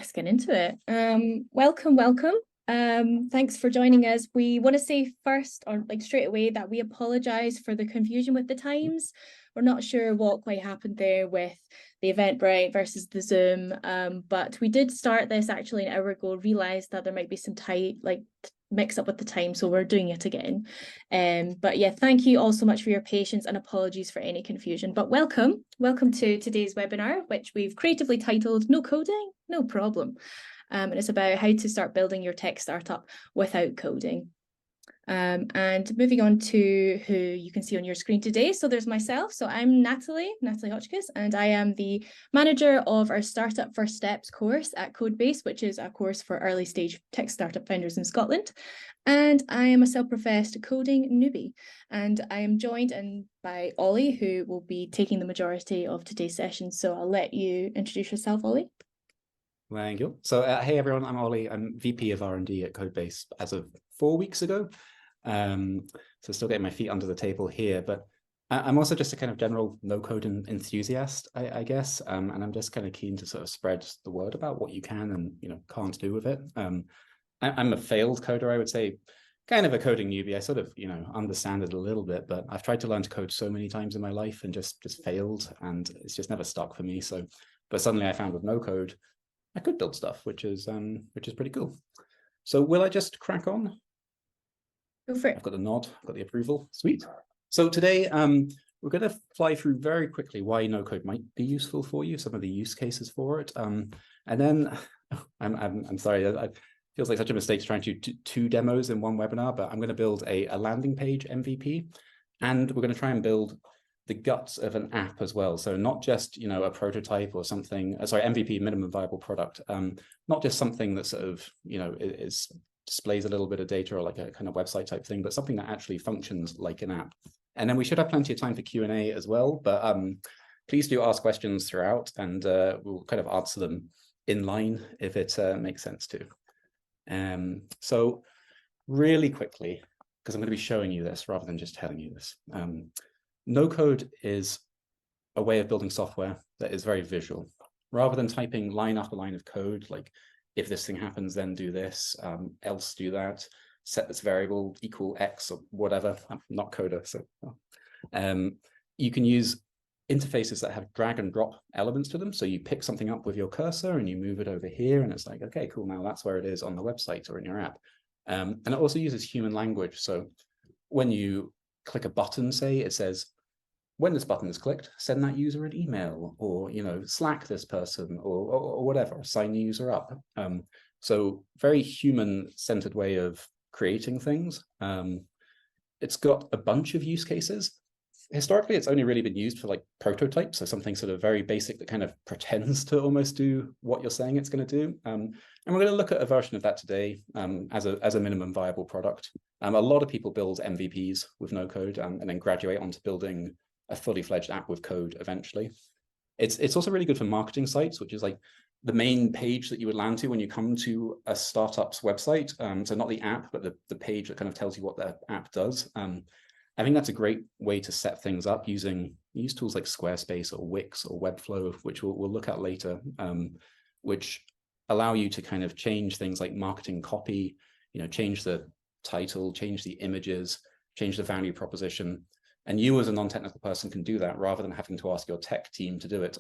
let's get into it. Welcome. Thanks for joining us. We want to say first, or like straight away, that we apologize for the confusion with the times. We're not sure what quite happened there with the Eventbrite versus the Zoom, but we did start this actually an hour ago, realized that there might be some mix up with the time, so we're doing it again. But yeah, thank you all so much for your patience and apologies for any confusion. But welcome to today's webinar, which we've creatively titled No Coding, No Problem. And it's about how to start building your tech startup without coding. And moving on to who you can see on your screen today. So there's myself. So I'm Natalie Hotchkiss, and I am the manager of our Startup First Steps course at CodeBase, which is a course for early stage tech startup founders in Scotland. And I am a self-professed coding newbie. And I am joined by Oli, who will be taking the majority of today's session. So I'll let you introduce yourself, Oli. Thank you. So hey everyone, I'm Oli. I'm VP of R&D at CodeBase as of 4 weeks ago. So still getting my feet under the table here, but I'm also just a kind of general no-code enthusiast, I guess, and I'm just kind of keen to sort of spread the word about what you can and can't do with it. I'm a failed coder, I would say, kind of a coding newbie. I sort of understand it a little bit, but I've tried to learn to code so many times in my life and just failed, and it's just never stuck for me. So, but suddenly I found with no code, I could build stuff, which is pretty cool. So will I just crack on? Go for it. I've got the nod, I've got the approval. Sweet. So today we're going to fly through very quickly why no code might be useful for you, some of the use cases for it, and then I'm sorry, it feels like such a mistake trying to do two demos in one webinar, but I'm going to build a landing page MVP, and we're going to try and build the guts of an app as well. So not just, a prototype or something, MVP, minimum viable product, not just something that sort of, displays a little bit of data or like a kind of website type thing, but something that actually functions like an app. And then we should have plenty of time for Q&A as well, but please do ask questions throughout, and we'll kind of answer them in line if it makes sense to. So really quickly, because I'm going to be showing you this rather than just telling you this. No code is a way of building software that is very visual. Rather than typing line after line of code, like if this thing happens, then do this, else do that, set this variable equal X or whatever. I'm not coder, so you can use interfaces that have drag and drop elements to them. So you pick something up with your cursor and you move it over here, and it's like, okay, cool, now that's where it is on the website or in your app. And it also uses human language. So when you click a button, say, it says, when this button is clicked, send that user an email, or Slack this person, or whatever, sign the user up. So very human-centered way of creating things. It's got a bunch of use cases. Historically, it's only really been used for like prototypes, so something sort of very basic that kind of pretends to almost do what you're saying it's going to do. And we're going to look at a version of that today as a minimum viable product. A lot of people build MVPs with no code and then graduate onto building a fully fledged app with code eventually. It's also really good for marketing sites, which is like the main page that you would land to when you come to a startup's website. So not the app, but the page that kind of tells you what the app does. I think that's a great way to set things up use tools like Squarespace or Wix or Webflow, which we'll look at later, which allow you to kind of change things like marketing copy, change the title, change the images, change the value proposition. And you as a non-technical person can do that rather than having to ask your tech team to do it.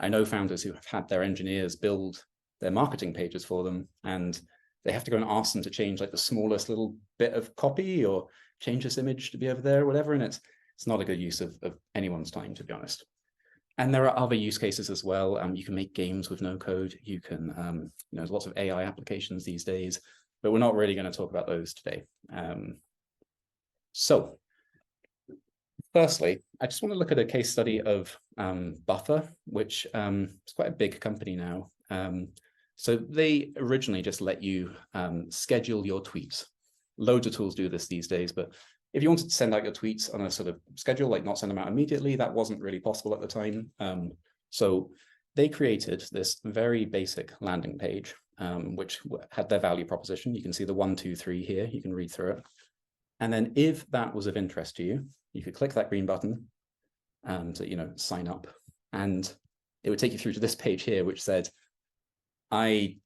I know founders who have had their engineers build their marketing pages for them, and they have to go and ask them to change like the smallest little bit of copy or change this image to be over there or whatever. And it's not a good use of anyone's time, to be honest. And there are other use cases as well. You can make games with no code. You can, there's lots of AI applications these days, but we're not really going to talk about those today. So firstly, I just want to look at a case study of Buffer, which is quite a big company now. So they originally just let you schedule your tweets. Loads of tools do this these days, but if you wanted to send out your tweets on a sort of schedule, like not send them out immediately, that wasn't really possible at the time. So they created this very basic landing page, which had their value proposition. You can see the 1, 2, 3 here. You can read through it. And then if that was of interest to you, you could click that green button to sign up, and it would take you through to this page here, which said, we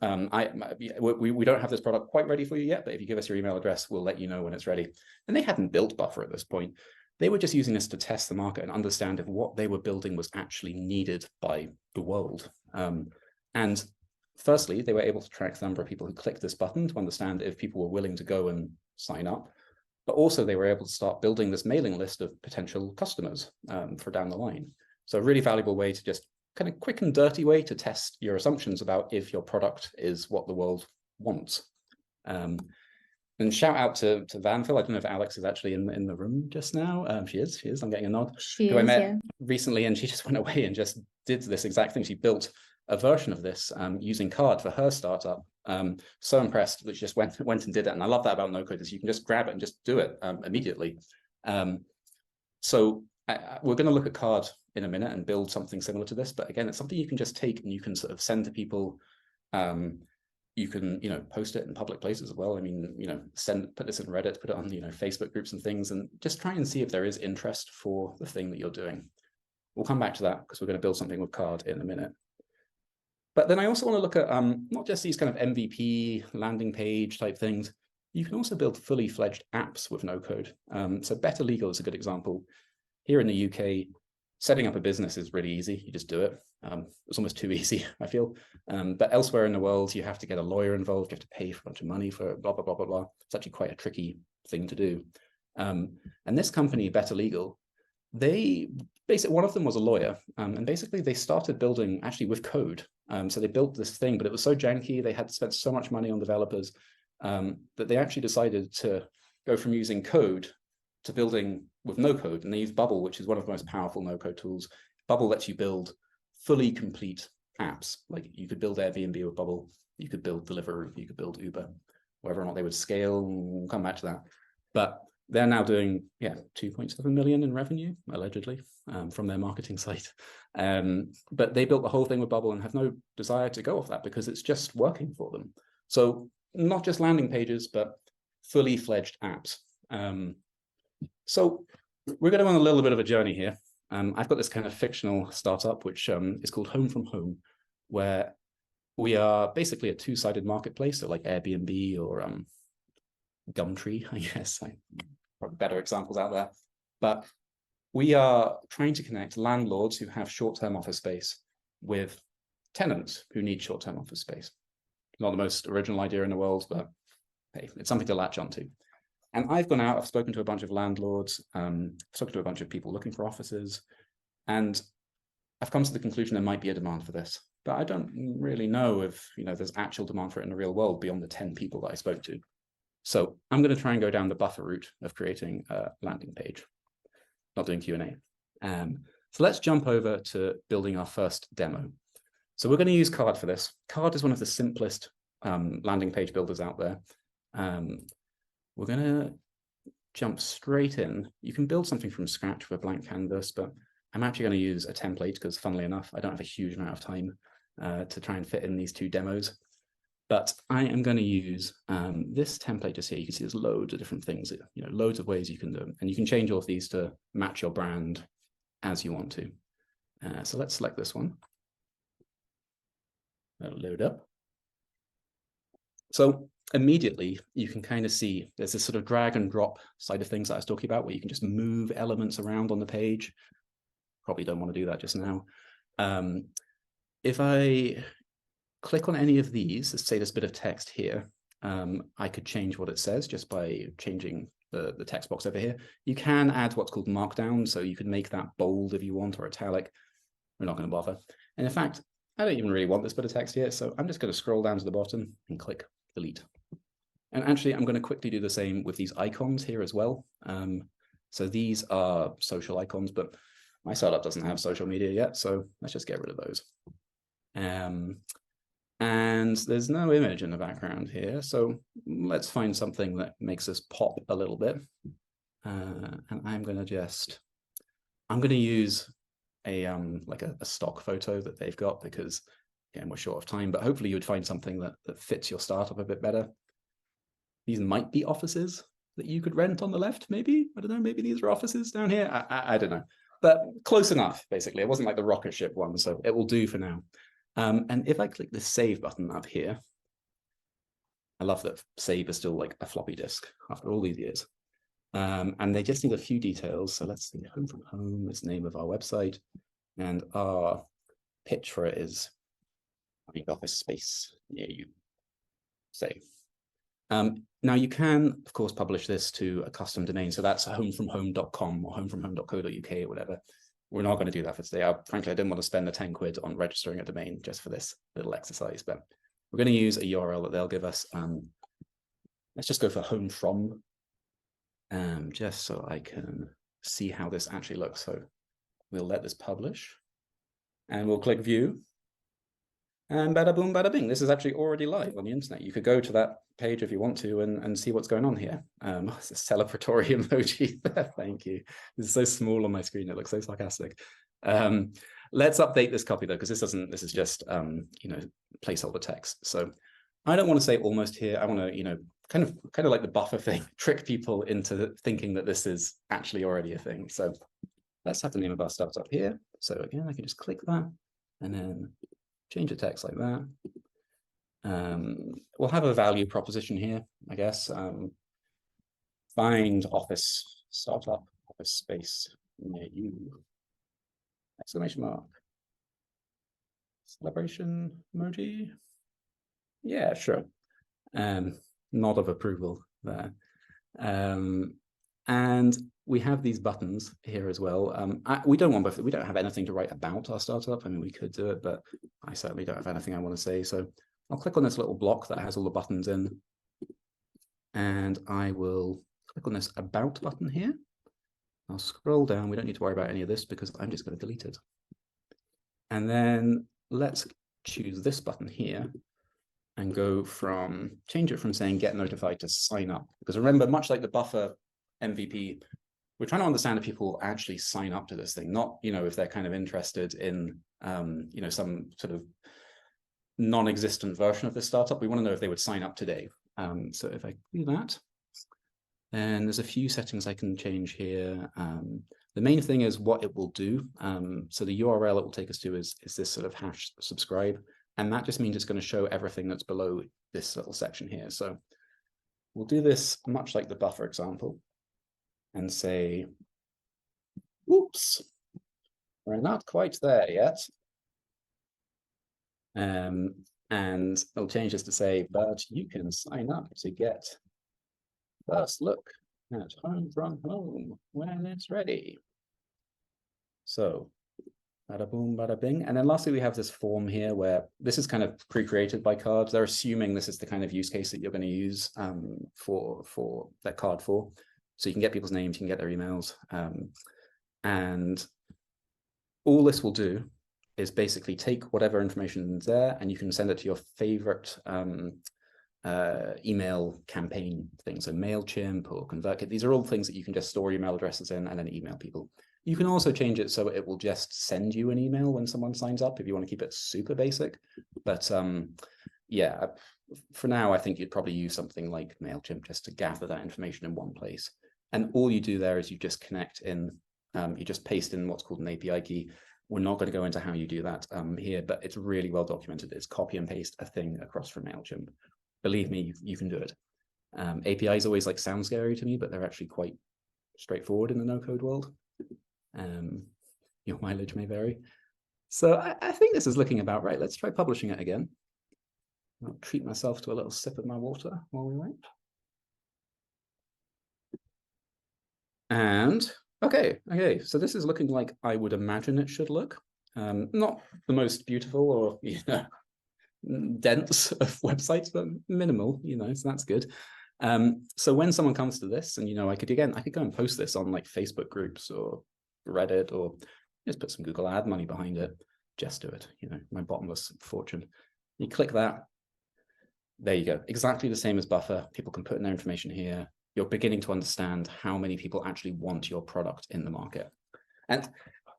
don't have this product quite ready for you yet, but if you give us your email address, we'll let you know when it's ready. And they hadn't built Buffer at this point. They were just using this to test the market and understand if what they were building was actually needed by the world. And firstly, they were able to track the number of people who clicked this button to understand if people were willing to go and sign up. But also they were able to start building this mailing list of potential customers for down the line. So a really valuable way to just kind of quick and dirty way to test your assumptions about if your product is what the world wants. And shout out to Vanphil. I don't know if Alex is actually in the room just now. She is. I'm getting a nod. Who I met recently, and she just went away and just did this exact thing. She built a version of this using Card for her startup. So impressed that she just went and did it. And I love that about no code is you can just grab it and just do it immediately. So we're going to look at Card in a minute and build something similar to this. But again, it's something you can just take and you can sort of send to people. You can, post it in public places as well. I mean, put this in Reddit, put it on, Facebook groups and things, and just try and see if there is interest for the thing that you're doing. We'll come back to that because we're going to build something with Card in a minute. But then I also want to look at not just these kind of MVP landing page type things. You can also build fully fledged apps with no code. So Better Legal is a good example. Here in the UK, setting up a business is really easy. You just do it. It's almost too easy, I feel. But elsewhere in the world, you have to get a lawyer involved. You have to pay for a bunch of money for blah, blah, blah, blah, blah. It's actually quite a tricky thing to do. And this company, Better Legal, one of them was a lawyer. And basically they started building actually with code. So they built this thing, but it was so janky. They had to spend so much money on developers that they actually decided to go from using code to building with no code. And they use Bubble, which is one of the most powerful no code tools. Bubble lets you build fully complete apps. Like you could build Airbnb with Bubble, you could build Deliveroo, you could build Uber, whether or not they would scale, we'll come back to that. But they're now doing 2.7 million in revenue, allegedly, from their marketing site. But they built the whole thing with Bubble and have no desire to go off that because it's just working for them. So not just landing pages, but fully fledged apps. So we're going to go on a little bit of a journey here. I've got this kind of fictional startup, which is called Home from Home, where we are basically a two-sided marketplace, so like Airbnb or Gumtree, I guess. Probably better examples out there. But we are trying to connect landlords who have short-term office space with tenants who need short-term office space. Not the most original idea in the world, but hey, it's something to latch onto. And I've gone out, I've spoken to a bunch of landlords, I've spoken to a bunch of people looking for offices, and I've come to the conclusion there might be a demand for this. But I don't really know if there's actual demand for it in the real world beyond the 10 people that I spoke to. So I'm going to try and go down the Buffer route of creating a landing page, not doing Q&A. So let's jump over to building our first demo. So we're going to use Card for this. Card is one of the simplest landing page builders out there. We're going to jump straight in. You can build something from scratch with a blank canvas, but I'm actually going to use a template because, funnily enough, I don't have a huge amount of time to try and fit in these two demos. But I am going to use this template just here. You can see there's loads of different things, loads of ways you can do them. And you can change all of these to match your brand as you want to. So let's select this one. That'll load up. So immediately you can kind of see there's this sort of drag and drop side of things that I was talking about where you can just move elements around on the page. Probably don't want to do that just now. If I click on any of these, let's say this bit of text here, I could change what it says just by changing the text box over here. You can add what's called markdown, so you could make that bold if you want or italic. We're not going to bother. And in fact, I don't even really want this bit of text here, so I'm just going to scroll down to the bottom and click delete. And actually, I'm going to quickly do the same with these icons here as well. So these are social icons, but my startup doesn't have social media yet, so let's just get rid of those. And there's no image in the background here, so let's find something that makes us pop a little bit. And I'm going to use a like a stock photo that they've got because again we're short of time, but hopefully you would find something that fits your startup a bit better. These might be offices that you could rent on the left, maybe. I don't know, maybe these are offices down here. I don't know, but close enough, basically. It wasn't like the rocket ship one, so it will do for now. And if I click the save button up here, I love that save is still like a floppy disk after all these years. And they just need a few details. So let's see, home from home is the name of our website. And our pitch for it is find office space near you. Save. Now you can, of course, publish this to a custom domain. So that's homefromhome.com or homefromhome.co.uk or whatever. We're not going to do that for today. Frankly, I didn't want to spend the 10 quid on registering a domain just for this little exercise, but we're going to use a URL that they'll give us. Let's just go for home from, just so I can see how this actually looks. So we'll let this publish and we'll click view. And bada boom, bada bing. This is actually already live on the internet. You could go to that page if you want to and see what's going on here. It's a celebratory emoji. Thank you. This is so small on my screen. It looks so sarcastic. Let's update this copy though, because this is just placeholder text. So I don't want to say almost here. I want to, kind of like the buffer thing, trick people into thinking that this is actually already a thing. So let's have the name of our startup here. So again, I can just click that and then change the text like that. We'll have a value proposition here, I guess. Find office startup, office space near you. Exclamation mark. Celebration emoji. Yeah, sure. Nod of approval there. And we have these buttons here as well. We don't have anything to write about our startup. I mean, we could do it, but I certainly don't have anything I want to say. So I'll click on this little block that has all the buttons in, and I will click on this about button here. I'll scroll down. We don't need to worry about any of this because I'm just going to delete it. And then let's choose this button here and change it from saying get notified to sign up. Because remember, much like the buffer MVP, we're trying to understand if people actually sign up to this thing, not, if they're kind of interested in, some sort of non-existent version of this startup. We want to know if they would sign up today. So if I do that, and there's a few settings I can change here. The main thing is what it will do. So the URL it will take us to is this sort of hash subscribe. And that just means it's going to show everything that's below this little section here. So we'll do this much like the buffer example and say, oops, we're not quite there yet. And I'll change this to say, but you can sign up to get first look at home from home when it's ready. So bada boom, bada bing. And then lastly, we have this form here where this is kind of pre-created by cards. They're assuming this is the kind of use case that you're going to use for that card for. So you can get people's names, you can get their emails. And all this will do is basically take whatever information is there and you can send it to your favorite email campaign things. So MailChimp or ConvertKit. These are all things that you can just store email addresses in and then email people. You can also change it so it will just send you an email when someone signs up if you want to keep it super basic. But yeah, for now, I think you'd probably use something like MailChimp just to gather that information in one place. And all you do there is you just connect in, you just paste in what's called an API key. We're not going to go into how you do that here, but it's really well documented. It's copy and paste a thing across from MailChimp. Believe me, you can do it. APIs always sound scary to me, but they're actually quite straightforward in the no-code world. Your mileage may vary. So I think this is looking about right. Let's try publishing it again. I'll treat myself to a little sip of my water while we wait. And okay, so this is looking like I would imagine it should look. Not the most beautiful or dense of websites, but minimal, so that's good. So when someone comes to this, and I could go and post this on Facebook groups or Reddit or just put some Google ad money behind it. Just do it, my bottomless fortune. You click that, there you go. Exactly the same as buffer. People can put in their information here. You're beginning to understand how many people actually want your product in the market. And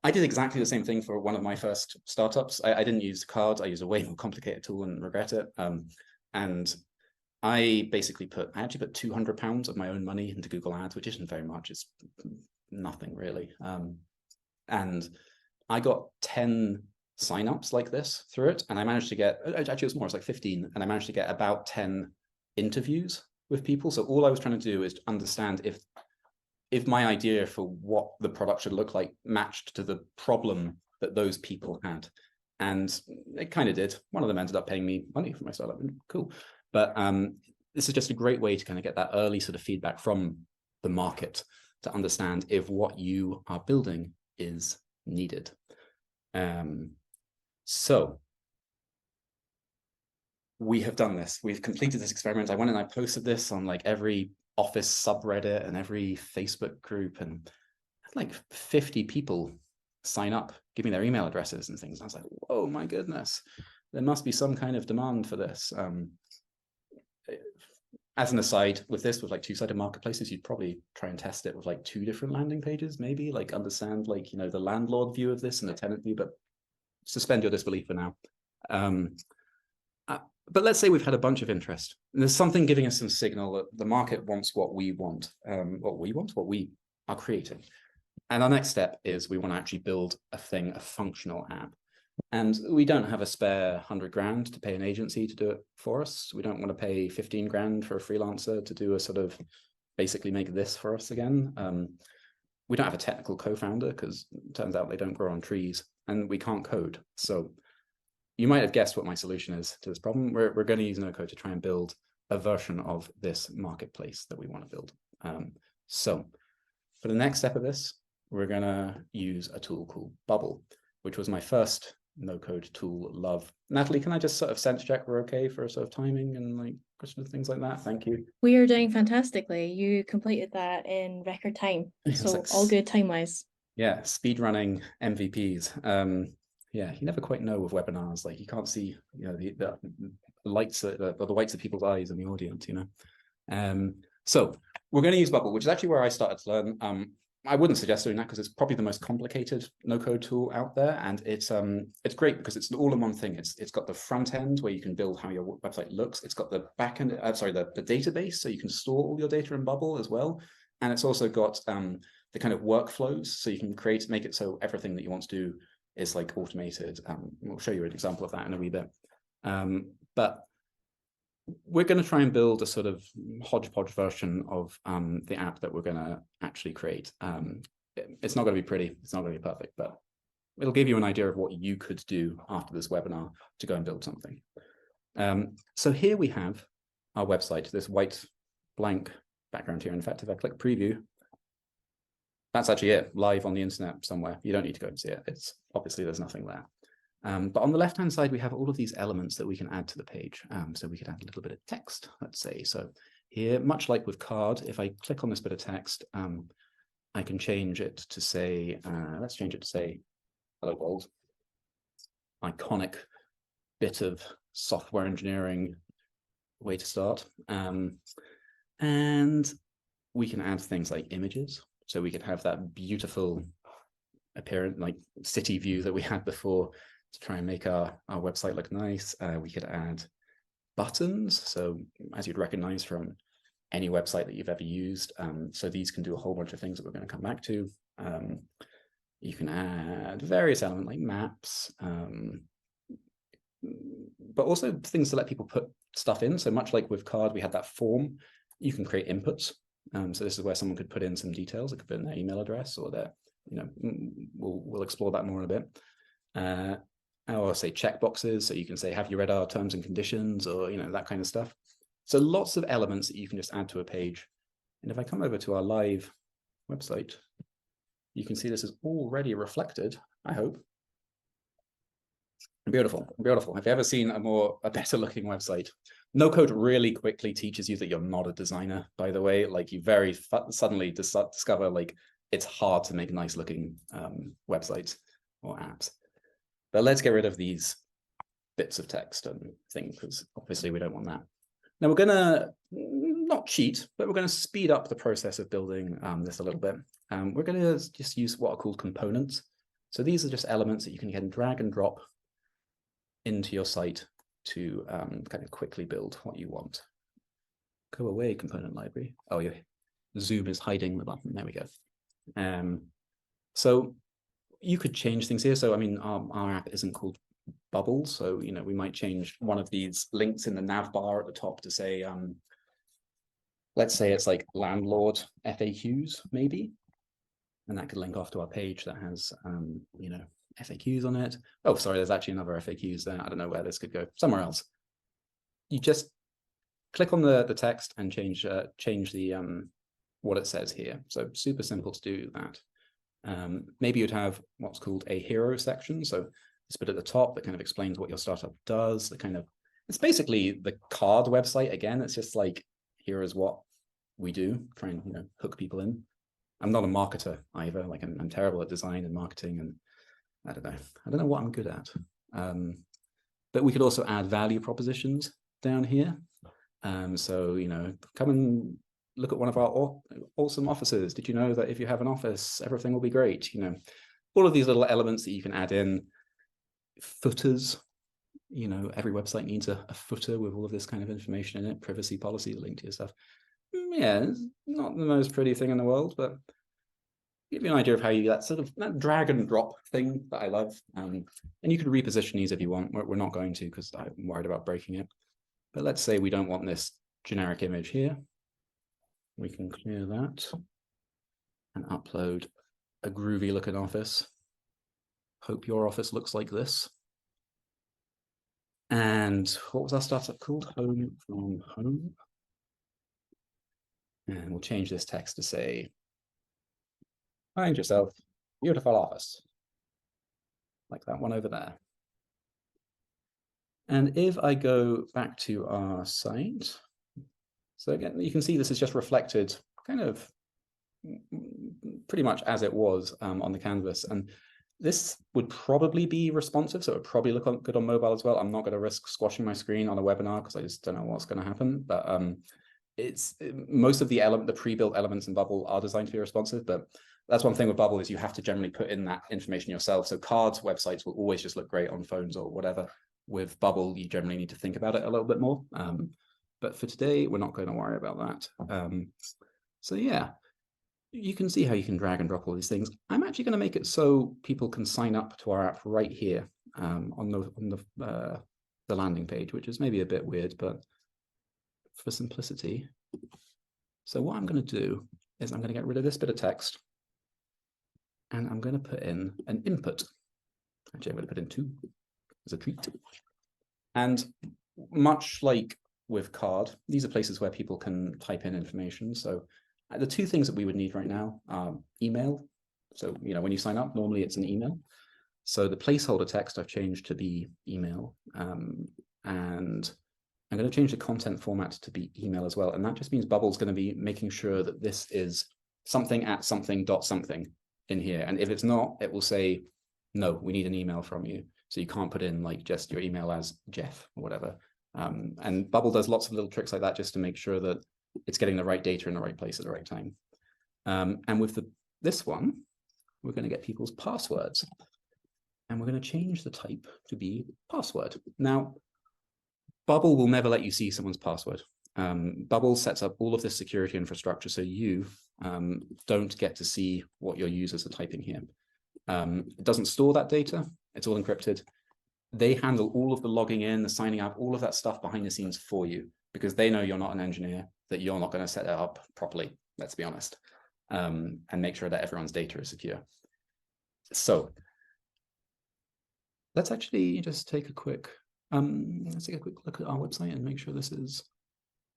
I did exactly the same thing for one of my first startups. I didn't use cards. I used a way more complicated tool and regret it. And I actually put £200 of my own money into Google Ads, which isn't very much. It's nothing really. And I got 10 signups like this through it, and I managed to get, actually it was more, it's like 15, and I managed to get about 10 interviews with people. So all I was trying to do is understand if my idea for what the product should look like matched to the problem that those people had. And it kind of did. One of them ended up paying me money for my startup. Cool. But this is just a great way to kind of get that early sort of feedback from the market to understand if what you are building is needed. So we have done this. We've completed this experiment. I went and I posted this on like every Office subreddit and every Facebook group, and had like 50 people sign up, give me their email addresses and things. I was like, whoa, my goodness, there must be some kind of demand for this. As an aside, with this, with like two-sided marketplaces, you'd probably try and test it with like 2 different landing pages, maybe, like understand like, you know, the landlord view of this and the tenant view, but suspend your disbelief for now. But let's say we've had a bunch of interest, and there's something giving us some signal that the market wants what we want, what we are creating. And our next step is we want to actually build a functional app. And we don't have a spare 100 grand to pay an agency to do it for us. We don't want to pay 15 grand for a freelancer to do a sort of basically make this for us again. We don't have a technical co-founder because it turns out they don't grow on trees, and we can't code. So you might have guessed what my solution is to this problem. We're going to use no code to try and build a version of this marketplace that we want to build. So for the next step of this, we're going to use a tool called Bubble, which was my first no-code tool love. Natalie, can I just sort of sense check we're okay for sort of timing and like questions, things like that? Thank you. We are doing fantastically. You completed that in record time. So like, all good time-wise. Yeah, speed running MVPs. Yeah, you never quite know with webinars. Like you can't see, you know, the lights, the whites of people's eyes in the audience, you know. So we're going to use Bubble, which is actually where I started to learn. I wouldn't suggest doing that because it's probably the most complicated no-code tool out there, and it's great because it's all in one thing. It's got the front end where you can build how your website looks. It's got the back end, the database, so you can store all your data in Bubble as well, and it's also got the kind of workflows, so you can make it so everything that you want to do is like automated. We'll show you an example of that in a wee bit. But we're going to try and build a sort of hodgepodge version of the app that we're going to actually create. It's not going to be pretty, it's not going to be perfect, but it'll give you an idea of what you could do after this webinar to go and build something. So here we have our website, this white blank background here. In fact, if I click preview, that's actually it, live on the internet somewhere. You don't need to go and see it. It's obviously there's nothing there. But on the left-hand side, we have all of these elements that we can add to the page. So we could add a little bit of text, let's say. So here, much like with card, if I click on this bit of text, I can change it to say, let's change it to say, hello world. Iconic bit of software engineering way to start. And we can add things like images. So we could have that beautiful appearance, like city view that we had before to try and make our website look nice. We could add buttons. So as you'd recognize from any website that you've ever used. So these can do a whole bunch of things that we're going to come back to. You can add various elements like maps, but also things to let people put stuff in. So much like with card, we had that form, you can create inputs. So this is where someone could put in some details. It could put in their email address or their, you know, we'll explore that more in a bit. Or say checkboxes. So you can say, have you read our terms and conditions, or, you know, that kind of stuff. So lots of elements that you can just add to a page. And if I come over to our live website, you can see this is already reflected, I hope. Beautiful, beautiful. Have you ever seen a better looking website? No code really quickly teaches you that you're not a designer, by the way. Like you very suddenly discover like it's hard to make nice looking websites or apps. But let's get rid of these bits of text and things, because obviously we don't want that. Now we're gonna not cheat, but we're gonna speed up the process of building this a little bit. We're gonna just use what are called components. So these are just elements that you can drag and drop into your site to kind of quickly build what you want. Go away, component library. Oh yeah, Zoom is hiding the button. There we go. So you could change things here. So, I mean, our app isn't called Bubble. So, you know, we might change one of these links in the nav bar at the top to say, let's say it's like landlord FAQs, maybe. And that could link off to our page that has, you know, FAQs on it. Oh, sorry, there's actually another FAQs there. I don't know where this could go, somewhere else. You just click on the text and change the what it says here. So super simple to do that. Maybe you'd have what's called a hero section. So this bit at the top that kind of explains what your startup does. The kind of, it's basically the card website again. It's just like, here is what we do, try and, you know, hook people in. I'm not a marketer either. Like I'm terrible at design and marketing, and I don't know what I'm good at. But we could also add value propositions down here. So, you know, come and look at one of our awesome offices. Did you know that if you have an office, everything will be great? You know, all of these little elements that you can add in. Footers, you know, every website needs a footer with all of this kind of information in it, privacy policy, link to your stuff. Yeah, it's not the most pretty thing in the world, but give you an idea of how you, that drag and drop thing that I love. And you can reposition these if you want. We're not going to, because I'm worried about breaking it. But let's say we don't want this generic image here. We can clear that and upload a groovy looking office. Hope your office looks like this. And what was our startup called? Home from home. And we'll change this text to say, find yourself beautiful office. Like that one over there. And if I go back to our site, so again, you can see this is just reflected kind of pretty much as it was on the canvas. And this would probably be responsive, so it would probably look good on mobile as well. I'm not going to risk squashing my screen on a webinar because I just don't know what's going to happen. But most of the pre-built elements in Bubble are designed to be responsive. But that's one thing with Bubble is you have to generally put in that information yourself. So cards websites will always just look great on phones or whatever. With Bubble, you generally need to think about it a little bit more. But for today, we're not going to worry about that. So yeah. You can see how you can drag and drop all these things. I'm actually going to make it so people can sign up to our app right here on the landing page, which is maybe a bit weird, but for simplicity. So what I'm going to do is I'm going to get rid of this bit of text, and I'm going to put in an input. Actually, I'm going to put in 2 as a treat. And much like with card, these are places where people can type in information. So the 2 things that we would need right now are email. So, you know, when you sign up, normally it's an email. So the placeholder text I've changed to be email. And I'm going to change the content format to be email as well. And that just means Bubble's going to be making sure that this is something at something dot something in here. And if it's not, it will say, no, we need an email from you. So you can't put in like just your email as Jeff or whatever. And Bubble does lots of little tricks like that just to make sure that it's getting the right data in the right place at the right time. And with this one, we're going to get people's passwords. And we're going to change the type to be password. Now, Bubble will never let you see someone's password. Bubble sets up all of this security infrastructure so you don't get to see what your users are typing here. It doesn't store that data. It's all encrypted. They handle all of the logging in, the signing up, all of that stuff behind the scenes for you, because they know you're not an engineer, that you're not going to set it up properly, let's be honest, and make sure that everyone's data is secure. So let's actually just take a quick, let's take a quick look at our website and make sure this is,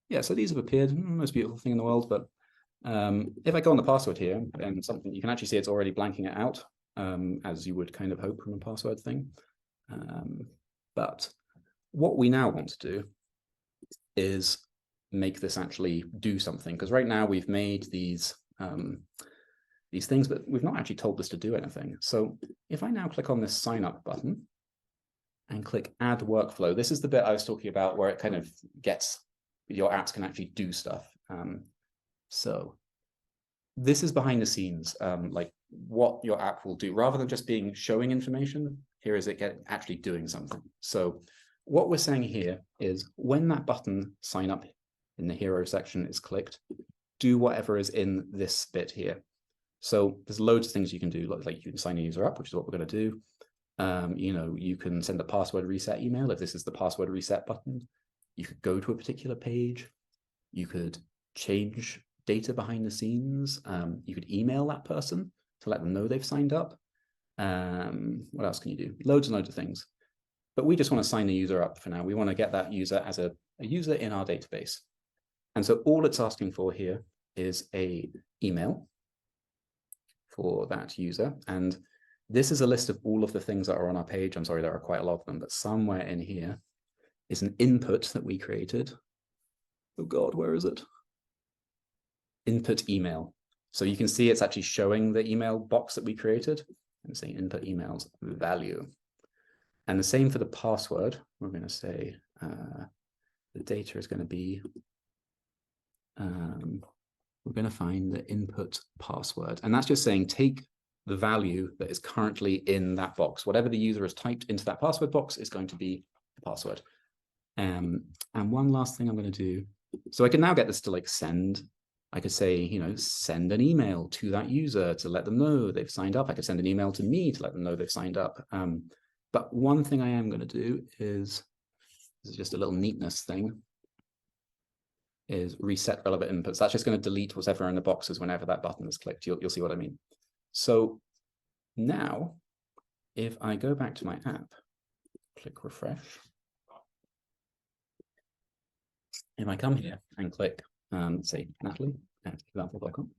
yeah, so these have appeared, most beautiful thing in the world, but if I go on the password here, and something, you can actually see it's already blanking it out, as you would kind of hope from a password thing. But what we now want to do is make this actually do something, because right now we've made these things, but we've not actually told this to do anything. So if I now click on this sign up button and click add workflow, this is the bit I was talking about where it kind of gets your apps can actually do stuff. So this is behind the scenes, like what your app will do, rather than just being showing information. Here is it actually doing something. So what we're saying here is when that button sign up in the hero section is clicked, do whatever is in this bit here. So there's loads of things you can do, like you can sign a user up, which is what we're going to do. You can send a password reset email if this is the password reset button. You could go to a particular page. You could change data behind the scenes. You could email that person to let them know they've signed up. What else can you do? Loads and loads of things. But we just want to sign the user up for now. We want to get that user as a user in our database. And so all it's asking for here is a email for that user. And this is a list of all of the things that are on our page. I'm sorry, there are quite a lot of them, but somewhere in here is an input that we created. Oh God, where is it? Input email. So you can see it's actually showing the email box that we created and saying input emails value. And the same for the password. We're going to say the data is going to be, we're going to find the input password. And that's just saying take the value that is currently in that box. Whatever the user has typed into that password box is going to be the password. And one last thing I'm going to do. So I can now get this to like send. I could say, send an email to that user to let them know they've signed up. I could send an email to me to let them know they've signed up. But one thing I am going to do is, this is just a little neatness thing, is reset relevant inputs. That's just going to delete whatever in the boxes whenever that button is clicked. You'll see what I mean. So now, if I go back to my app, click refresh. If I come here and click, say, Natalie at example.com,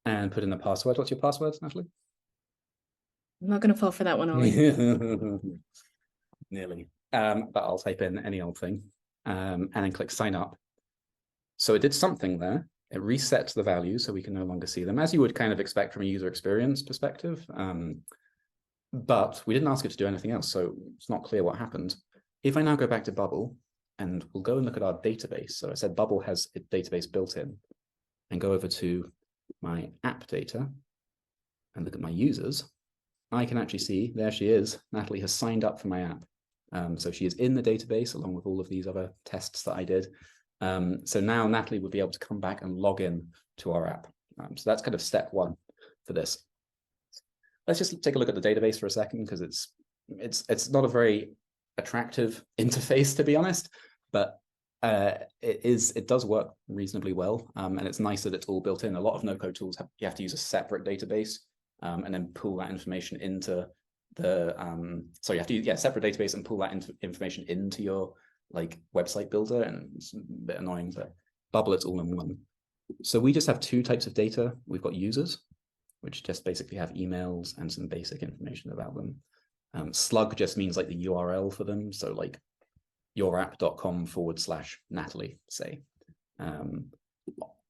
and put in the password. What's your password, Natalie? I'm not going to fall for that one, Oli. Nearly. But I'll type in any old thing and then click sign up. So it did something there. It resets the values so we can no longer see them, as you would kind of expect from a user experience perspective. But we didn't ask it to do anything else, so it's not clear what happened. If I now go back to Bubble, and we'll go and look at our database. So I said Bubble has a database built in, and go over to my app data and look at my users. I can actually see, there she is, Natalie has signed up for my app. So she is in the database along with all of these other tests that I did. So now Natalie would be able to come back and log in to our app. So that's kind of step one for this. Let's just take a look at the database for a second, because it's not a very attractive interface, to be honest, but it does work reasonably well, and it's nice that it's all built in. A lot of no-code tools you have to use a separate database and then pull that information into the so you have to use separate database and pull that information into your like website builder, and it's a bit annoying, but Bubble, it's all in one. So we just have two types of data. We've got users, which just basically have emails and some basic information about them. Slug just means like the URL for them. So like yourapp.com/Natalie, say. I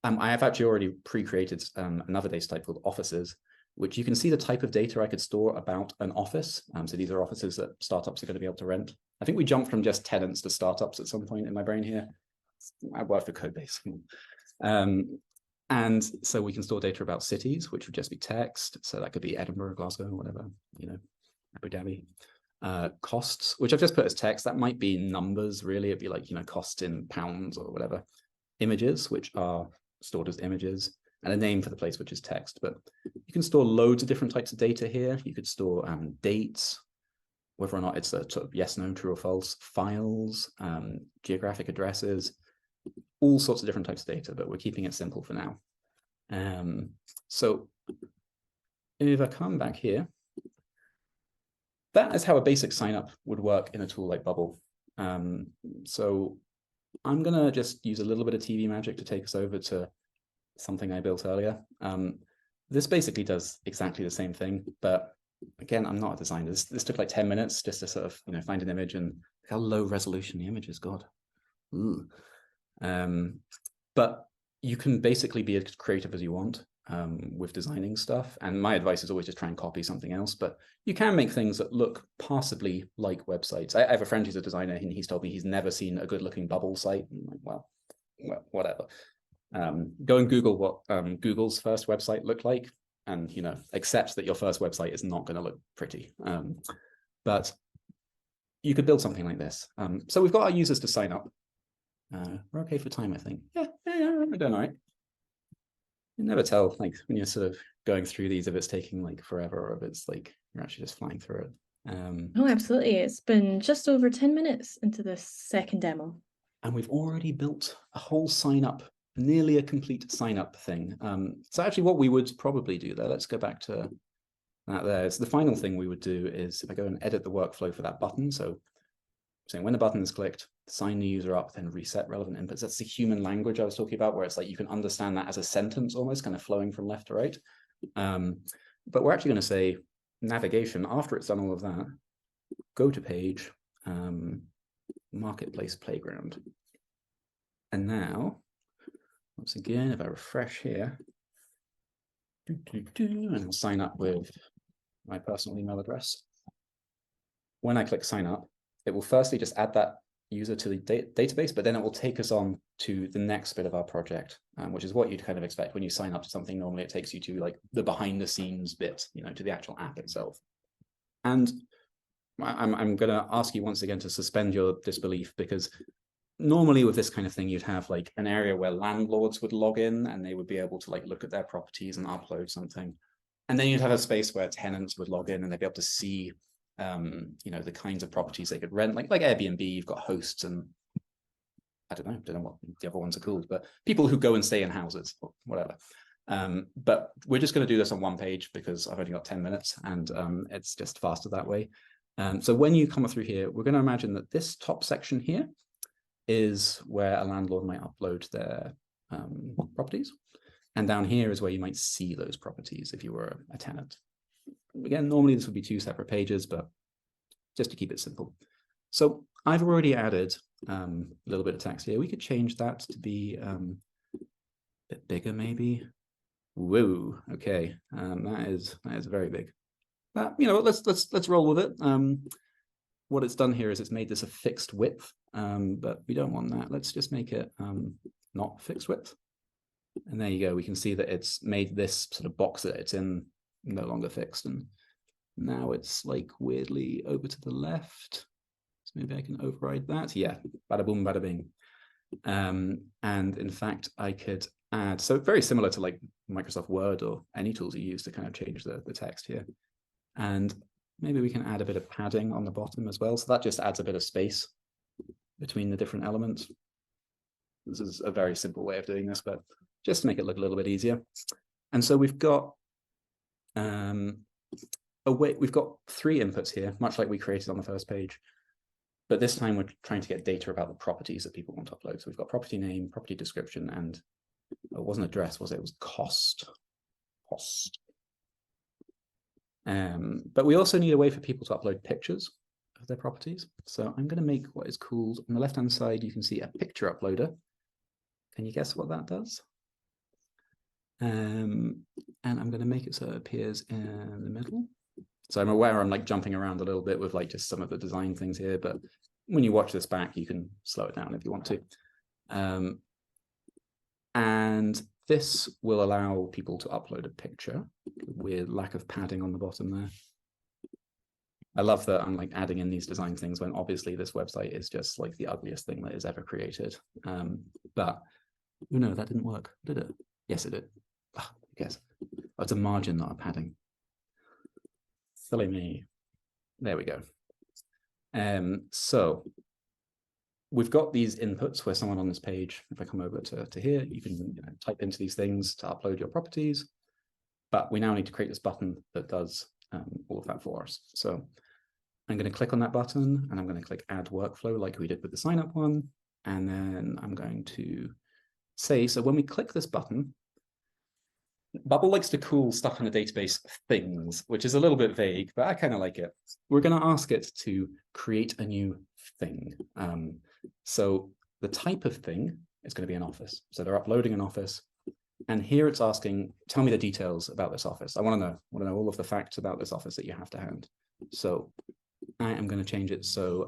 have actually already pre-created another data type called offices, which you can see the type of data I could store about an office. So these are offices that startups are going to be able to rent. I think we jumped from just tenants to startups at some point in my brain here. I work for CodeBase. And so we can store data about cities, which would just be text. So that could be Edinburgh, Glasgow, whatever, Abu Dhabi. Costs, which I've just put as text. That might be numbers, really. It'd be like, costs in pounds or whatever. Images, which are stored as images, and a name for the place, which is text. But you can store loads of different types of data here. You could store dates, whether or not it's a sort of yes, no, true or false, files, geographic addresses, all sorts of different types of data, but we're keeping it simple for now. So if I come back here, that is how a basic sign-up would work in a tool like Bubble. So I'm going to just use a little bit of TV magic to take us over to something I built earlier. This basically does exactly the same thing, but again, I'm not a designer. This took like 10 minutes just to sort of, find an image, and look how low resolution the image is, God. Ooh. But you can basically be as creative as you want with designing stuff. And my advice is always just try and copy something else, but you can make things that look passably like websites. I have a friend who's a designer, and he's told me he's never seen a good looking Bubble site. I'm like, well, whatever. Go and Google what Google's first website looked like, and accept that your first website is not going to look pretty. But you could build something like this. So we've got our users to sign up. We're okay for time, I think. Yeah, we're doing all right. You never tell, like when you're sort of going through these, if it's taking like forever or if it's like you're actually just flying through it. Oh, absolutely. It's been just over 10 minutes into this second demo. And we've already built a whole sign up, nearly a complete sign up thing. So actually what we would probably do there, let's go back to that there. So the final thing we would do is if I go and edit the workflow for that button. So saying when the button is clicked, sign the user up, then reset relevant inputs. That's the human language I was talking about, where it's like you can understand that as a sentence almost, kind of flowing from left to right. But we're actually going to say navigation, after it's done all of that, go to page, marketplace playground. And now, once again, if I refresh here, and I'll sign up with my personal email address. When I click sign up, it will firstly just add that user to the database, but then it will take us on to the next bit of our project, which is what you'd kind of expect when you sign up to something. Normally it takes you to like the behind the scenes bit, you know, to the actual app itself. And I'm going to ask you once again to suspend your disbelief, because normally with this kind of thing, you'd have like an area where landlords would log in and they would be able to like look at their properties and upload something. And then you'd have a space where tenants would log in and they'd be able to see, you know, the kinds of properties they could rent, like Airbnb. You've got hosts and I don't know what the other ones are called, but people who go and stay in houses or whatever. But we're just going to do this on one page because I've only got 10 minutes and it's just faster that way. So when you come through here, we're going to imagine that this top section here is where a landlord might upload their properties. And down here is where you might see those properties if you were a tenant. Again, normally this would be 2 separate pages, but just to keep it simple. So I've already added a little bit of text here. We could change that to be a bit bigger, maybe. Whoa, okay, that is very big. But you know, let's roll with it. What it's done here is it's made this a fixed width, but we don't want that. Let's just make it not fixed width. And there you go. We can see that it's made this sort of box that it's in no longer fixed. And now it's like weirdly over to the left. So maybe I can override that. Yeah, bada boom, bada bing. And in fact, I could add, so very similar to like Microsoft Word or any tools you use to kind of change the text here. And maybe we can add a bit of padding on the bottom as well. So that just adds a bit of space between the different elements. This is a very simple way of doing this, but just to make it look a little bit easier. And so we've got we've got 3 inputs here, much like we created on the first page. But this time we're trying to get data about the properties that people want to upload. So we've got property name, property description, and it wasn't address, was it? It was cost. But we also need a way for people to upload pictures of their properties. So I'm going to make what is called, on the left-hand side, you can see a picture uploader. Can you guess what that does? And I'm going to make it so it appears in the middle. So I'm aware I'm like jumping around a little bit with like just some of the design things here, but when you watch this back, you can slow it down if you want to. And this will allow people to upload a picture with lack of padding on the bottom there. I love that I'm like adding in these design things when obviously this website is just like the ugliest thing that is ever created. But oh no, that didn't work, did it? Yes, it did. Oh, I guess. Oh, it's a margin, not a padding. Silly me. There we go. So we've got these inputs where someone on this page, if I come over to here, you can type into these things to upload your properties. But we now need to create this button that does all of that for us. So I'm going to click on that button and I'm going to click add workflow like we did with the sign up one. And then I'm going to say, so when we click this button, Bubble likes to call stuff in a database things, which is a little bit vague, but I kind of like it. We're going to ask it to create a new thing. So the type of thing is going to be an office. So they're uploading an office. And here it's asking, tell me the details about this office. I want to know all of the facts about this office that you have to hand. So I am going to change it. So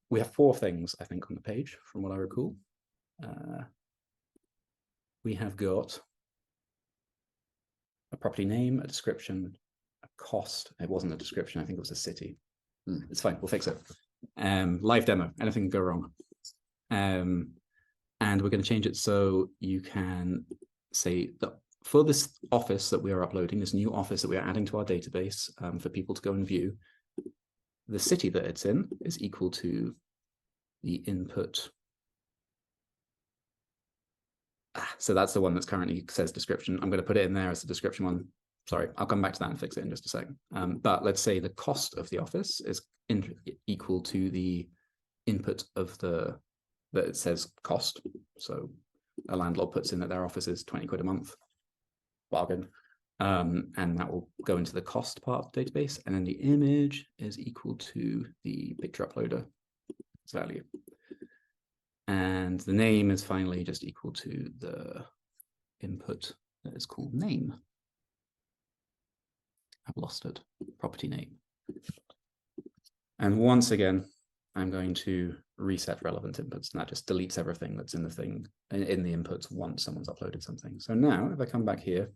we have 4 things, I think, on the page from what I recall. We have got a property name, a description, a cost. It wasn't a description. I think it was a city. It's fine. We'll fix it. Live demo. Anything can go wrong. And we're going to change it so you can say that for this office that we are uploading, this new office that we are adding to our database for people to go and view, the city that it's in is equal to the input. So that's the one that's currently says description. I'm going to put it in there as the description one. Sorry, I'll come back to that and fix it in just a second. But let's say the cost of the office is equal to the input of that it says cost. So a landlord puts in that their office is 20 quid a month. Bargain. And that will go into the cost part of the database. And then the image is equal to the picture uploader value. And the name is finally just equal to the input that is called name. I've lost it, property name. And once again, I'm going to reset relevant inputs, and that just deletes everything that's in the thing, in the inputs once someone's uploaded something. So now if I come back here,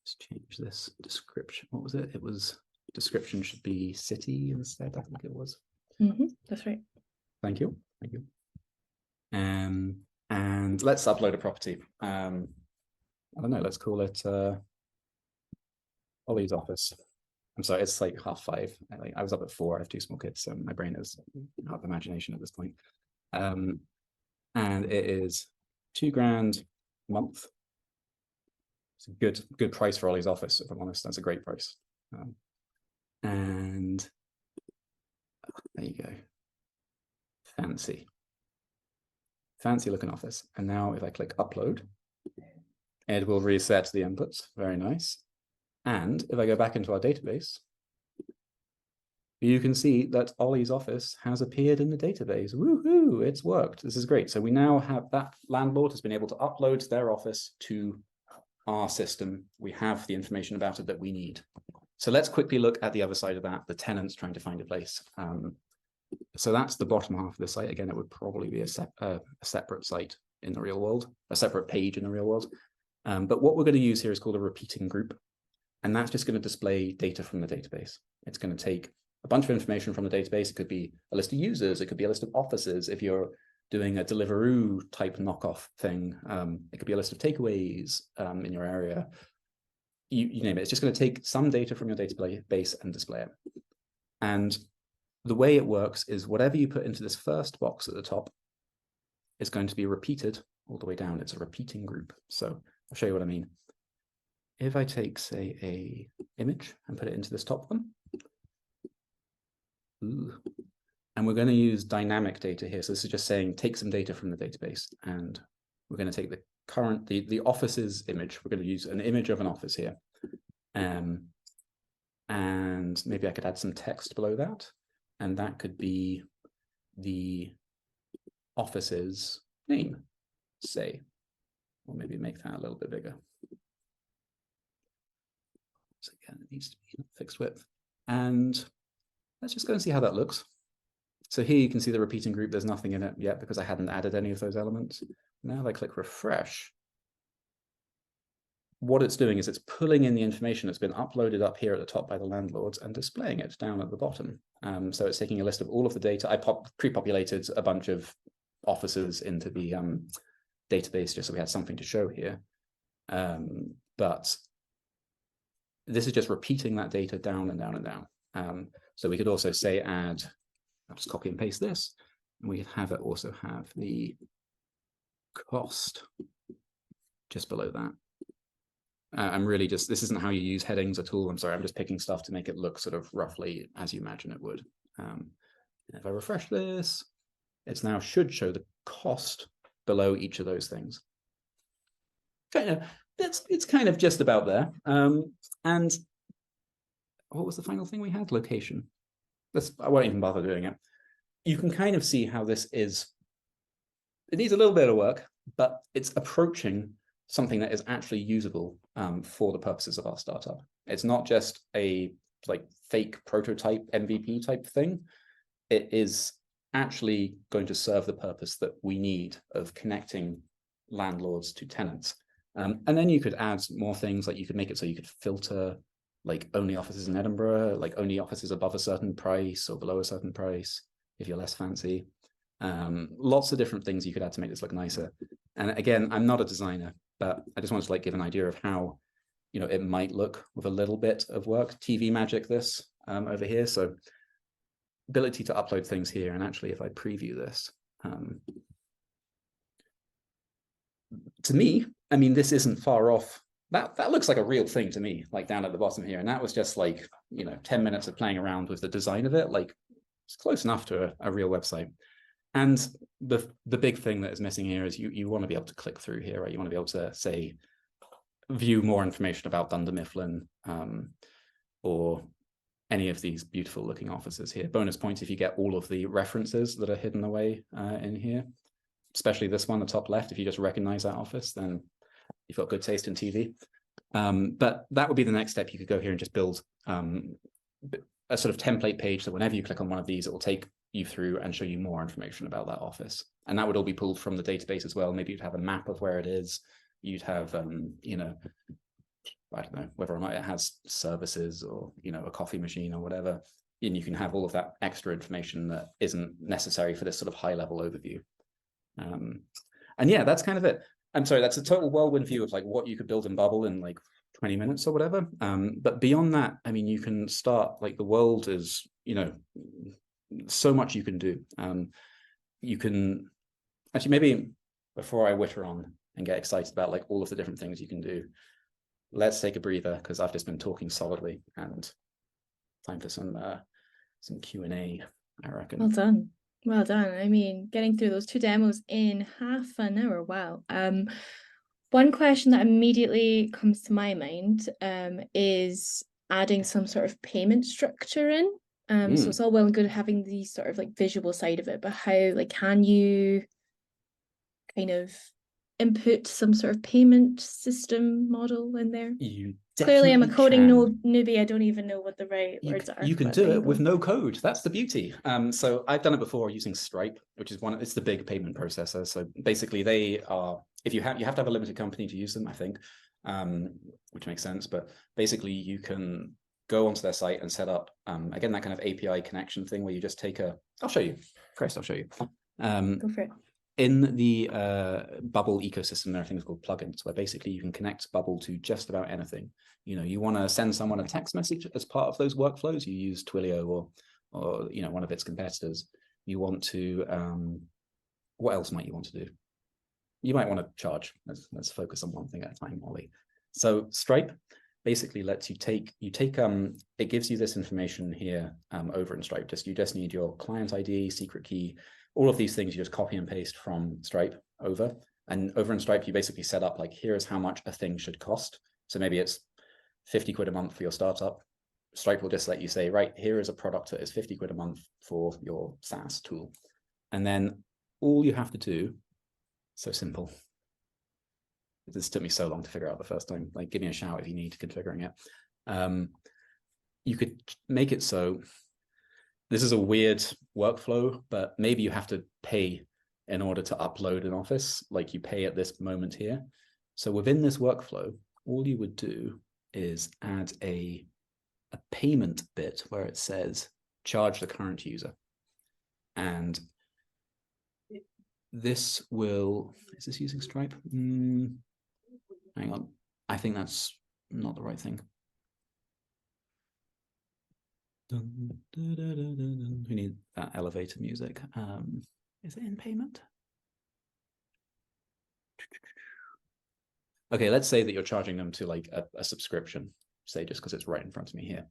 let's change this description. What was it? It was description should be city instead, I think it was. That's right. Thank you. Thank you. And let's upload a property. I don't know, let's call it Oli's office. I'm sorry, it's like 5:30. I was up at 4. I have 2 small kids, so my brain is out of imagination at this point. And it is £2,000 a month. It's a good price for Oli's office, if I'm honest. That's a great price. And there you go. Fancy looking office. And now if I click upload, it will reset the inputs. Very nice. And if I go back into our database, you can see that Oli's office has appeared in the database. Woohoo, it's worked. This is great. So we now have that landlord has been able to upload their office to our system. We have the information about it that we need. So let's quickly look at the other side of that, the tenants trying to find a place. So that's the bottom half of the site. Again, it would probably be a separate site in the real world, a separate page in the real world. But what we're going to use here is called a repeating group. And that's just going to display data from the database. It's going to take a bunch of information from the database. It could be a list of users. It could be a list of offices. If you're doing a Deliveroo type knockoff thing, it could be a list of takeaways in your area. You name it. It's just going to take some data from your database and display it. And the way it works is whatever you put into this first box at the top is going to be repeated all the way down. It's a repeating group. So I'll show you what I mean. If I take, say, a image and put it into this top one, and we're going to use dynamic data here. So this is just saying take some data from the database, and we're going to take the office's image. We're going to use an image of an office here, and maybe I could add some text below that, and that could be the office's name, say, or maybe make that a little bit bigger. So again, it needs to be fixed width. And let's just go and see how that looks. So here you can see the repeating group. There's nothing in it yet because I hadn't added any of those elements. Now if I click refresh, what it's doing is it's pulling in the information that's been uploaded up here at the top by the landlords and displaying it down at the bottom. So it's taking a list of all of the data. I pre-populated a bunch of offices into the database just so we had something to show here. But this is just repeating that data down and down and down. So we could also say add, I'll just copy and paste this, and we could have it also have the cost just below that. I'm really just, this isn't how you use headings at all. I'm sorry, I'm just picking stuff to make it look sort of roughly as you imagine it would. If I refresh this, it's now should show the cost below each of those things. Kind of, it's kind of just about there. And what was the final thing we had? Location. I won't even bother doing it. You can kind of see how this is, it needs a little bit of work, but it's approaching something that is actually usable for the purposes of our startup. It's not just a like fake prototype MVP type thing. It is actually going to serve the purpose that we need of connecting landlords to tenants. And then you could add more things, like you could make it so you could filter like only offices in Edinburgh, like only offices above a certain price or below a certain price, if you're less fancy. Lots of different things you could add to make this look nicer. And again, I'm not a designer, but I just wanted to like give an idea of how, you know, it might look with a little bit of work. TV magic this over here. So ability to upload things here. And actually, if I preview this, to me, I mean, this isn't far off. That looks like a real thing to me, like down at the bottom here. And that was just like, you know, 10 minutes of playing around with the design of it. Like it's close enough to a real website. And the big thing that is missing here is you want to be able to click through here, right? You want to be able to say, view more information about Dunder Mifflin or any of these beautiful looking offices here. Bonus points if you get all of the references that are hidden away in here, especially this one, the top left. If you just recognize that office, then you've got good taste in TV. But that would be the next step. You could go here and just build a sort of template page that whenever you click on one of these, it will take you through and show you more information about that office. And that would all be pulled from the database as well. Maybe you'd have a map of where it is. You'd have, you know, I don't know, whether or not it has services or, you know, a coffee machine or whatever. And you can have all of that extra information that isn't necessary for this sort of high level overview. And yeah, that's kind of it. I'm sorry, that's a total whirlwind view of like what you could build in Bubble in like 20 minutes or whatever. But beyond that, I mean, you can start, like the world is, you know, so much you can do. You can, actually maybe before I witter on and get excited about like all of the different things you can do, let's take a breather because I've just been talking solidly and time for some Q&A, I reckon. Well done. Well done. I mean, getting through those 2 demos in half an hour. Wow. One question that immediately comes to my mind is adding some sort of payment structure in. So it's all well and good having the sort of like visual side of it, but how, like, can you kind of input some sort of payment system model in there? You Clearly I'm a coding can. newbie. I don't even know what the right words are. You can do it with no code. That's the beauty. So I've done it before using Stripe, which is it's the big payment processor. So basically they are, if you have to have a limited company to use them, I think, which makes sense. But basically you can go onto their site and set up, again, that kind of API connection thing where you just take I'll show you. Christ, I'll show you. Go for it. In the Bubble ecosystem, there are things called plugins where basically you can connect Bubble to just about anything. You know, you want to send someone a text message as part of those workflows, you use Twilio or you know, one of its competitors. You want to, what else might you want to do? You might want to charge. Let's focus on one thing at a time, Ollie. So Stripe basically lets you it gives you this information here over in Stripe. You just need your client ID, secret key, all of these things you just copy and paste from Stripe over. And over in Stripe, you basically set up like, here's how much a thing should cost. So maybe it's 50 quid a month for your startup. Stripe will just let you say, right, here is a product that is 50 quid a month for your SaaS tool. And then all you have to do, so simple. This took me so long to figure out the first time. Like, give me a shout if you need configuring it. You could make it so, this is a weird workflow, but maybe you have to pay in order to upload an office, like you pay at this moment here. So within this workflow, all you would do is add a payment bit where it says, charge the current user. And this will, is this using Stripe? Hang on, I think that's not the right thing. We need that elevator music. Is it in payment? Okay, let's say that you're charging them to like a subscription, say, just because it's right in front of me here.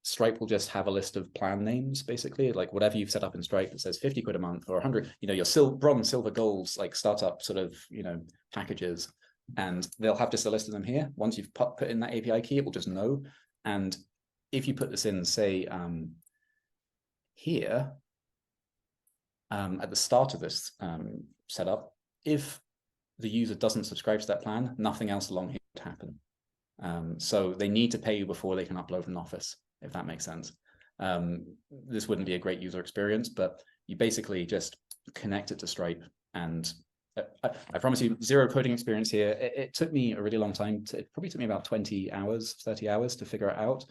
Stripe will just have a list of plan names, basically, like whatever you've set up in Stripe that says 50 quid a month or 100, you know, your bronze, silver, golds, like startup sort of, you know, packages. And they'll have just a list of them here. Once you've put in that API key, it will just know. And if you put this in, say, here, at the start of this setup, if the user doesn't subscribe to that plan, nothing else along here would happen. So they need to pay you before they can upload an office, if that makes sense. This wouldn't be a great user experience, but you basically just connect it to Stripe. And I promise you, zero coding experience here. It took me a really long time. It probably took me about 20 hours, 30 hours to figure it out.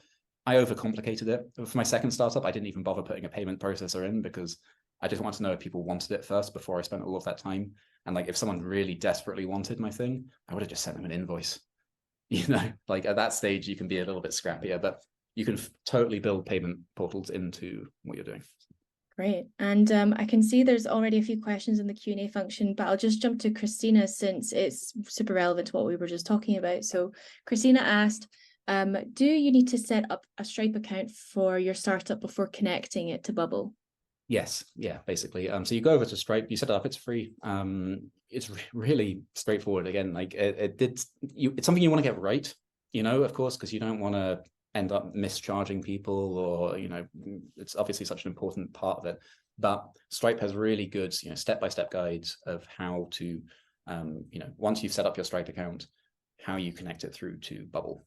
I overcomplicated it. For my second startup, I didn't even bother putting a payment processor in because I just want to know if people wanted it first before I spent all of that time. And like, if someone really desperately wanted my thing, I would have just sent them an invoice. Like at that stage, you can be a little bit scrappier, but you can totally build payment portals into what you're doing. Great. And I can see there's already a few questions in the Q&A function, but I'll just jump to Christina since it's super relevant to what we were just talking about. So Christina asked, do you need to set up a Stripe account for your startup before connecting it to Bubble? Yes, yeah, basically. So you go over to Stripe, you set it up, it's free. It's really straightforward. Again, like it's something you want to get right, of course, because you don't want to end up mischarging people, or it's obviously such an important part of it. But Stripe has really good step-by-step guides of how to once you've set up your Stripe account, how you connect it through to Bubble,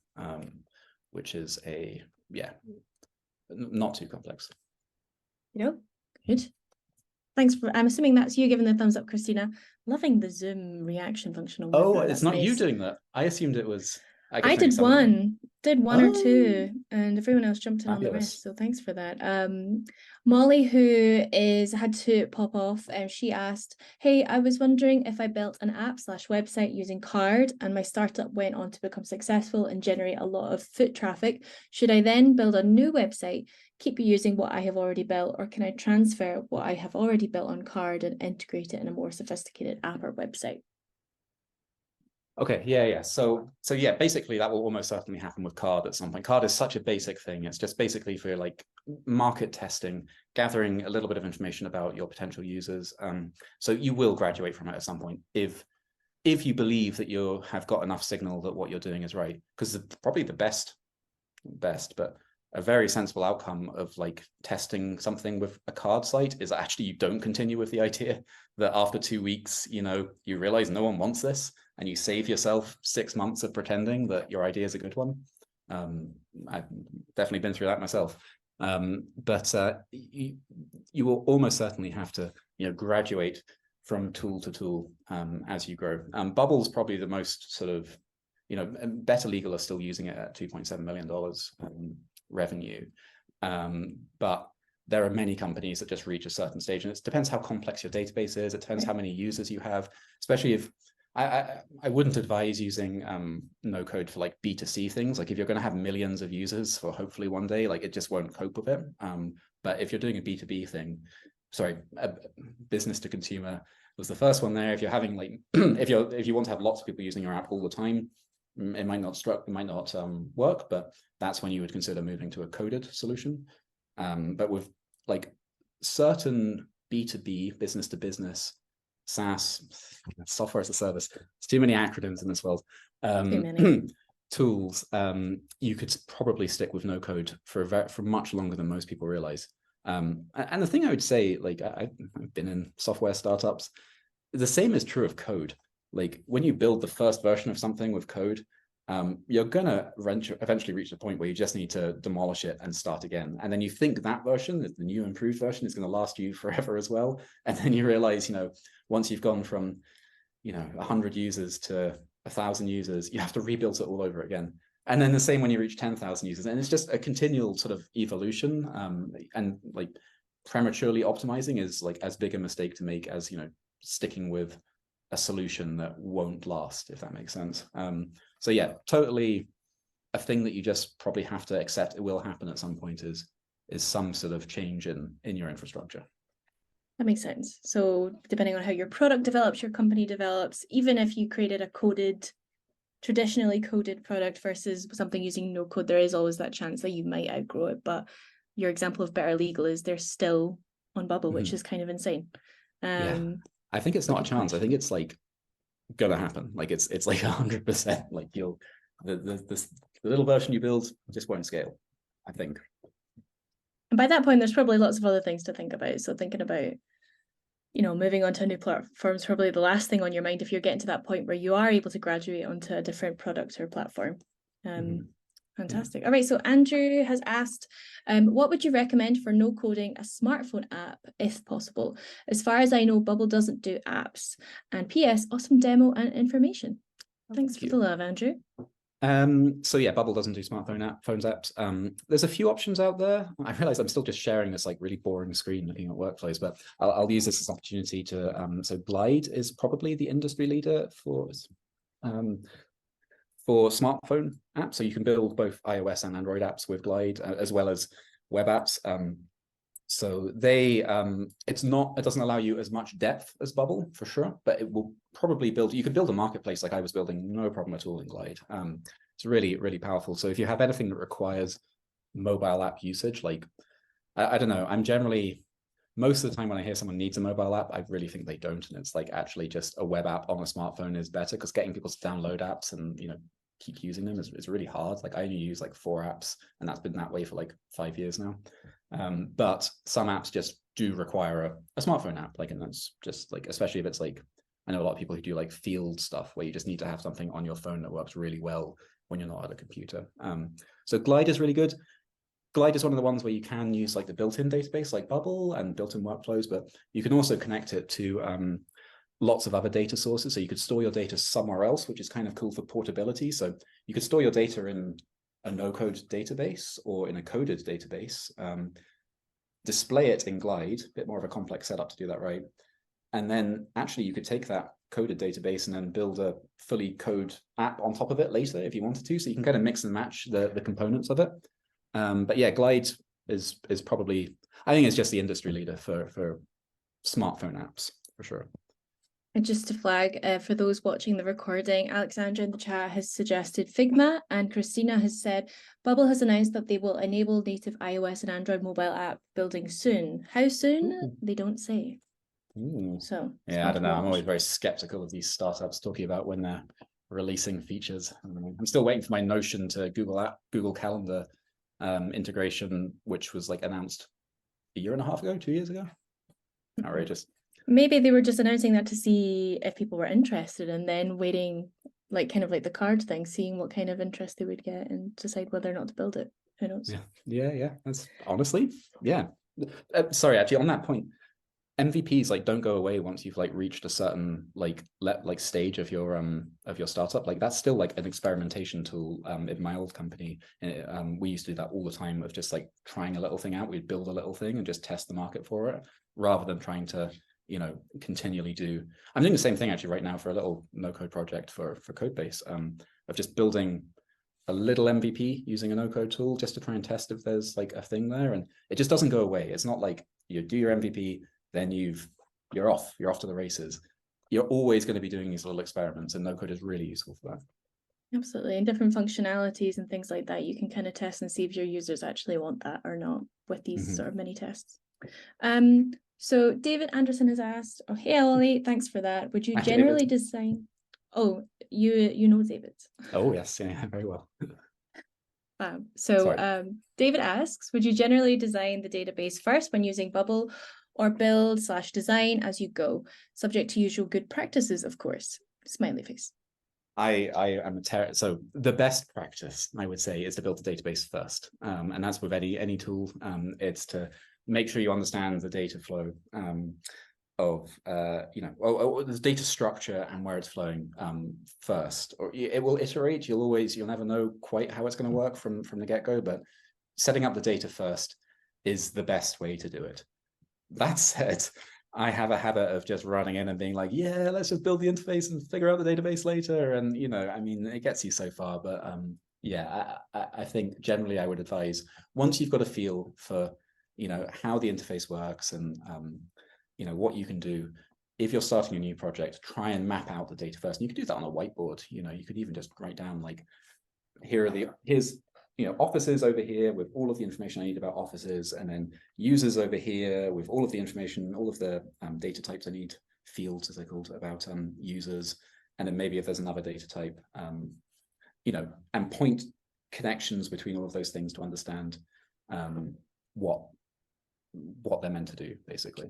which is not too complex. Good. Thanks I'm assuming that's you giving the thumbs up, Christina. Loving the Zoom reaction function on Oh, Webber. it's not you doing that. I assumed it was. I did one or two, and everyone else jumped in on the rest. So thanks for that. Molly, who had to pop off, and she asked, "Hey, I was wondering if I built an app/website using Card, and my startup went on to become successful and generate a lot of foot traffic. Should I then build a new website, keep using what I have already built, or can I transfer what I have already built on Card and integrate it in a more sophisticated app or website?" Okay, yeah. So yeah, basically that will almost certainly happen with Card at some point. Card is such a basic thing. It's just basically for like market testing, gathering a little bit of information about your potential users. So you will graduate from it at some point if you believe that you have got enough signal that what you're doing is right. Because probably the best, but a very sensible outcome of like testing something with a Card site is actually you don't continue with the idea, that after 2 weeks, you realize no one wants this, and you save yourself 6 months of pretending that your idea is a good one. I've definitely been through that myself. But you will almost certainly have to graduate from tool to tool as you grow. Bubble's probably the most sort of, Better Legal are still using it at $2.7 million revenue. But there are many companies that just reach a certain stage, and it depends how complex your database is. It depends how many users you have, especially if I wouldn't advise using no code for like B2C things. Like if you're going to have millions of users for hopefully one day, like it just won't cope with it. But if you're doing a B2B thing, business to consumer was the first one there. If you're having like if you want to have lots of people using your app all the time, it might not work, but that's when you would consider moving to a coded solution. But with like certain B2B, business to business, SaaS, software as a service, it's too many acronyms in this world, tools, you could probably stick with no code for much longer than most people realize. And the thing I would say, like I've been in software startups, the same is true of code. Like when you build the first version of something with code, you're gonna eventually reach the point where you just need to demolish it and start again. And then you think that version, the new improved version, is going to last you forever as well. And then you realize, once you've gone from, 100 users to 1,000 users, you have to rebuild it all over again. And then the same when you reach 10,000 users. And it's just a continual sort of evolution. And like prematurely optimizing is like as big a mistake to make as, sticking with a solution that won't last, if that makes sense. So yeah, totally a thing that you just probably have to accept it will happen at some point is some sort of change in your infrastructure. That makes sense. So depending on how your product develops, your company develops, even if you created a traditionally coded product versus something using no code, there is always that chance that you might outgrow it. But your example of Better Legal is they're still on Bubble, which is kind of insane. Yeah, I think it's not a chance. I think it's like gonna happen. Like it's like 100%. Like the little version you build just won't scale, I think. And by that point, there's probably lots of other things to think about. So thinking about, moving on to a new platform is probably the last thing on your mind if you're getting to that point where you are able to graduate onto a different product or platform. Fantastic. All right, so Andrew has asked, what would you recommend for no coding a smartphone app if possible? As far as I know, Bubble doesn't do apps. And PS, awesome demo and information. Thanks for the love, Andrew. So yeah, Bubble doesn't do phones apps. There's a few options out there. I realize I'm still just sharing this like really boring screen looking at workflows, but I'll use this as an opportunity to, so Glide is probably the industry leader for smartphone apps. So you can build both iOS and Android apps with Glide, as well as web apps. So it doesn't allow you as much depth as Bubble for sure, but it will probably you could build a marketplace like I was building, no problem at all in Glide. It's really, really powerful. So if you have anything that requires mobile app usage, like, I don't know, I'm generally, most of the time when I hear someone needs a mobile app, I really think they don't. And it's like actually just a web app on a smartphone is better, because getting people to download apps and, keep using them is really hard. Like I only use like 4 apps, and that's been that way for like 5 years now. But some apps just do require a smartphone app, like, and that's just like, especially if it's like, I know a lot of people who do like field stuff where you just need to have something on your phone that works really well when you're not at a computer. So Glide is really good. Glide is one of the ones where you can use like the built-in database like Bubble and built-in workflows, but you can also connect it to lots of other data sources. So you could store your data somewhere else, which is kind of cool for portability. So you could store your data in a no-code database or in a coded database, display it in Glide, a bit more of a complex setup to do that right. And then actually you could take that coded database and then build a fully code app on top of it later if you wanted to. So you can kind of mix and match the components of it. But yeah, Glide is probably, I think it's just the industry leader for smartphone apps for sure. And just to flag, for those watching the recording, Alexandra in the chat has suggested Figma, and Christina has said Bubble has announced that they will enable native iOS and Android mobile app building soon. How soon? Ooh. They don't say. Ooh. So yeah, I don't know. I'm always very skeptical of these startups talking about when they're releasing features. I'm still waiting for my Notion to Google Calendar integration, which was like announced a year and a half ago, 2 years ago. Outrageous. Maybe they were just announcing that to see if people were interested, and then waiting, like kind of like the card thing, seeing what kind of interest they would get and decide whether or not to build it. Who knows? Yeah. That's honestly, yeah. Sorry, actually, on that point, MVPs like don't go away once you've like reached a certain like stage of your startup. Like that's still like an experimentation tool. In my old company, we used to do that all the time of just like trying a little thing out. We'd build a little thing and just test the market for it, rather than trying to continually do. I'm doing the same thing actually right now for a little no-code project for CodeBase, of just building a little MVP using a no-code tool just to try and test if there's like a thing there, and it just doesn't go away. It's not like you do your MVP, then you're off to the races. You're always going to be doing these little experiments, and no-code is really useful for that. Absolutely, and different functionalities and things like that, you can kind of test and see if your users actually want that or not with these sort of mini tests. So David Anderson has asked, oh, hey, Oli, thanks for that. Would you generally design... Oh, you know David. Oh, yes, yeah, very well. David asks, would you generally design the database first when using Bubble, or build/design as you go, subject to usual good practices, of course? Smiley face. I am so the best practice, I would say, is to build a database first. And that's with any tool. It's to make sure you understand the data flow of the data structure and where it's flowing first. Or it will iterate. You'll never know quite how it's going to work from the get-go, but setting up the data first is the best way to do it. That said, I have a habit of just running in and being like, yeah, let's just build the interface and figure out the database later. And, I mean, it gets you so far, but yeah, I think generally I would advise, once you've got a feel for, how the interface works and, what you can do, if you're starting a new project, try and map out the data first. And you could do that on a whiteboard. You could even just write down like, here's offices over here with all of the information I need about offices, and then users over here with all of the information, all of the data types I need, fields as they're called, about users, and then maybe if there's another data type, and point connections between all of those things to understand what they're meant to do, basically.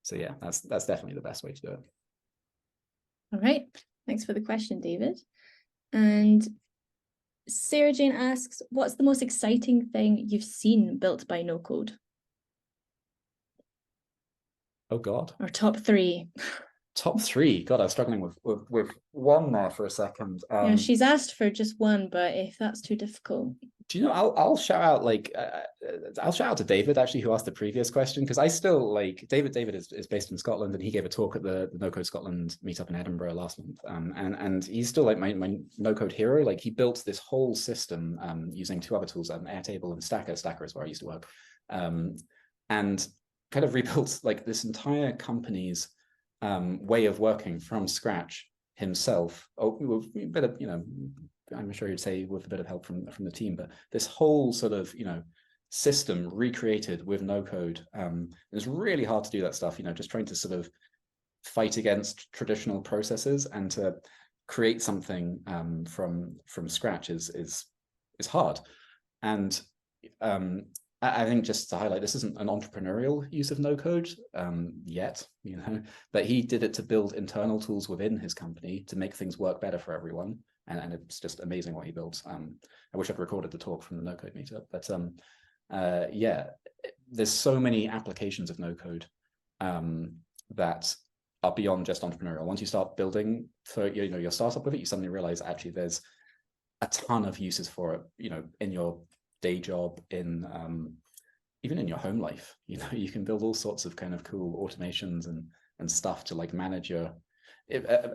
So yeah, that's definitely the best way to do it. All right, thanks for the question, David. And Sarah Jane asks, what's the most exciting thing you've seen built by no code? Oh God. Or top 3. Top three. God, I was struggling with one there for a second. Yeah, she's asked for just one, but if that's too difficult. Do you know, I'll shout out I'll shout out to David actually, who asked the previous question, because I still like David is based in Scotland, and he gave a talk at the No Code Scotland meetup in Edinburgh last month. And he's still like my no code hero. Like, he built this whole system using two other tools, Airtable and Stacker. Stacker is where I used to work. And kind of rebuilt like this entire company's way of working from scratch himself. Oh, with a bit of, I'm sure you'd say with a bit of help from the team, but this whole sort of, system recreated with no code. It's really hard to do that stuff, just trying to sort of fight against traditional processes and to create something from scratch is hard. And I think, just to highlight, this isn't an entrepreneurial use of no code yet, but he did it to build internal tools within his company to make things work better for everyone. And it's just amazing what he builds. I wish I'd recorded the talk from the no code meetup, but yeah, there's so many applications of no code that are beyond just entrepreneurial. Once you start building for your startup with it, you suddenly realize actually there's a ton of uses for it, in your day job, in even in your home life. You can build all sorts of kind of cool automations and stuff to like manage your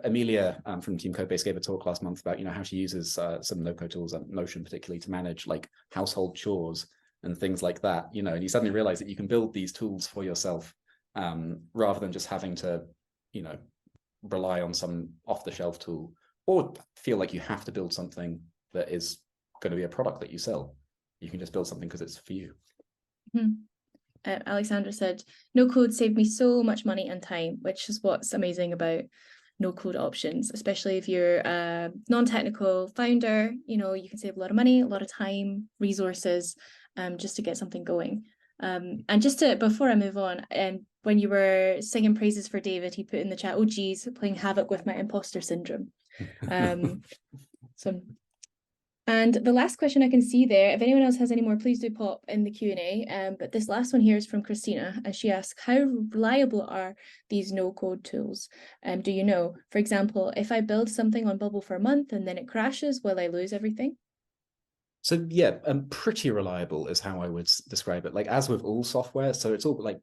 Amelia from Team CodeBase gave a talk last month about how she uses some no-code tools, Notion particularly, to manage like household chores and things like that. And you suddenly realize that you can build these tools for yourself rather than just having to rely on some off-the-shelf tool, or feel like you have to build something that is going to be a product that you sell. You can just build something because it's for you. Alexandra said, no code saved me so much money and time, which is what's amazing about no code options, especially if you're a non-technical founder. You can save a lot of money, a lot of time, resources, just to get something going. And just before I move on, when you were singing praises for David, he put in the chat, oh geez, playing havoc with my imposter syndrome. And the last question I can see there, if anyone else has any more, please do pop in the Q&A. But this last one here is from Christina, and she asks, how reliable are these no-code tools? Do you know? For example, if I build something on Bubble for a month and then it crashes, will I lose everything? So yeah, pretty reliable is how I would describe it. Like, as with all software, so it's all like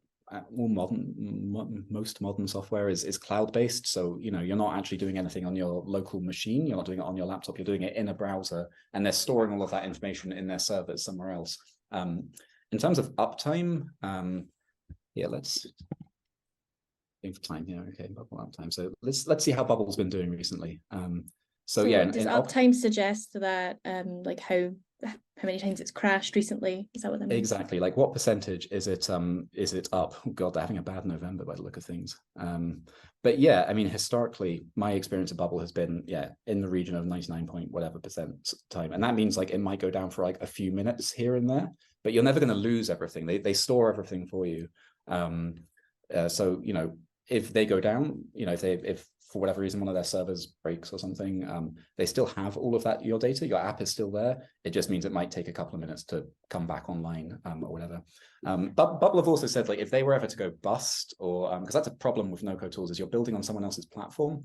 most modern software is cloud-based. So you're not actually doing anything on your local machine. You're not doing it on your laptop. You're doing it in a browser, and they're storing all of that information in their servers somewhere else. In terms of uptime, yeah, let's think for time here. Okay, Bubble uptime. So let's see how Bubble's been doing recently. So yeah, does uptime suggest that like how many times it's crashed recently? Is that what that means? Exactly. Like, what percentage is it up? Oh God, they're having a bad November by the look of things. But yeah, I mean, historically, my experience of Bubble has been in the region of 99 point whatever percent time, and that means like it might go down for like a few minutes here and there, but you're never going to lose everything. They store everything for you. So if they go down, if for whatever reason one of their servers breaks or something, they still have all of that, your data, your app is still there. It just means it might take a couple of minutes to come back online or whatever. But Bubble have also said, like, if they were ever to go bust, or because that's a problem with no-code tools, is you're building on someone else's platform.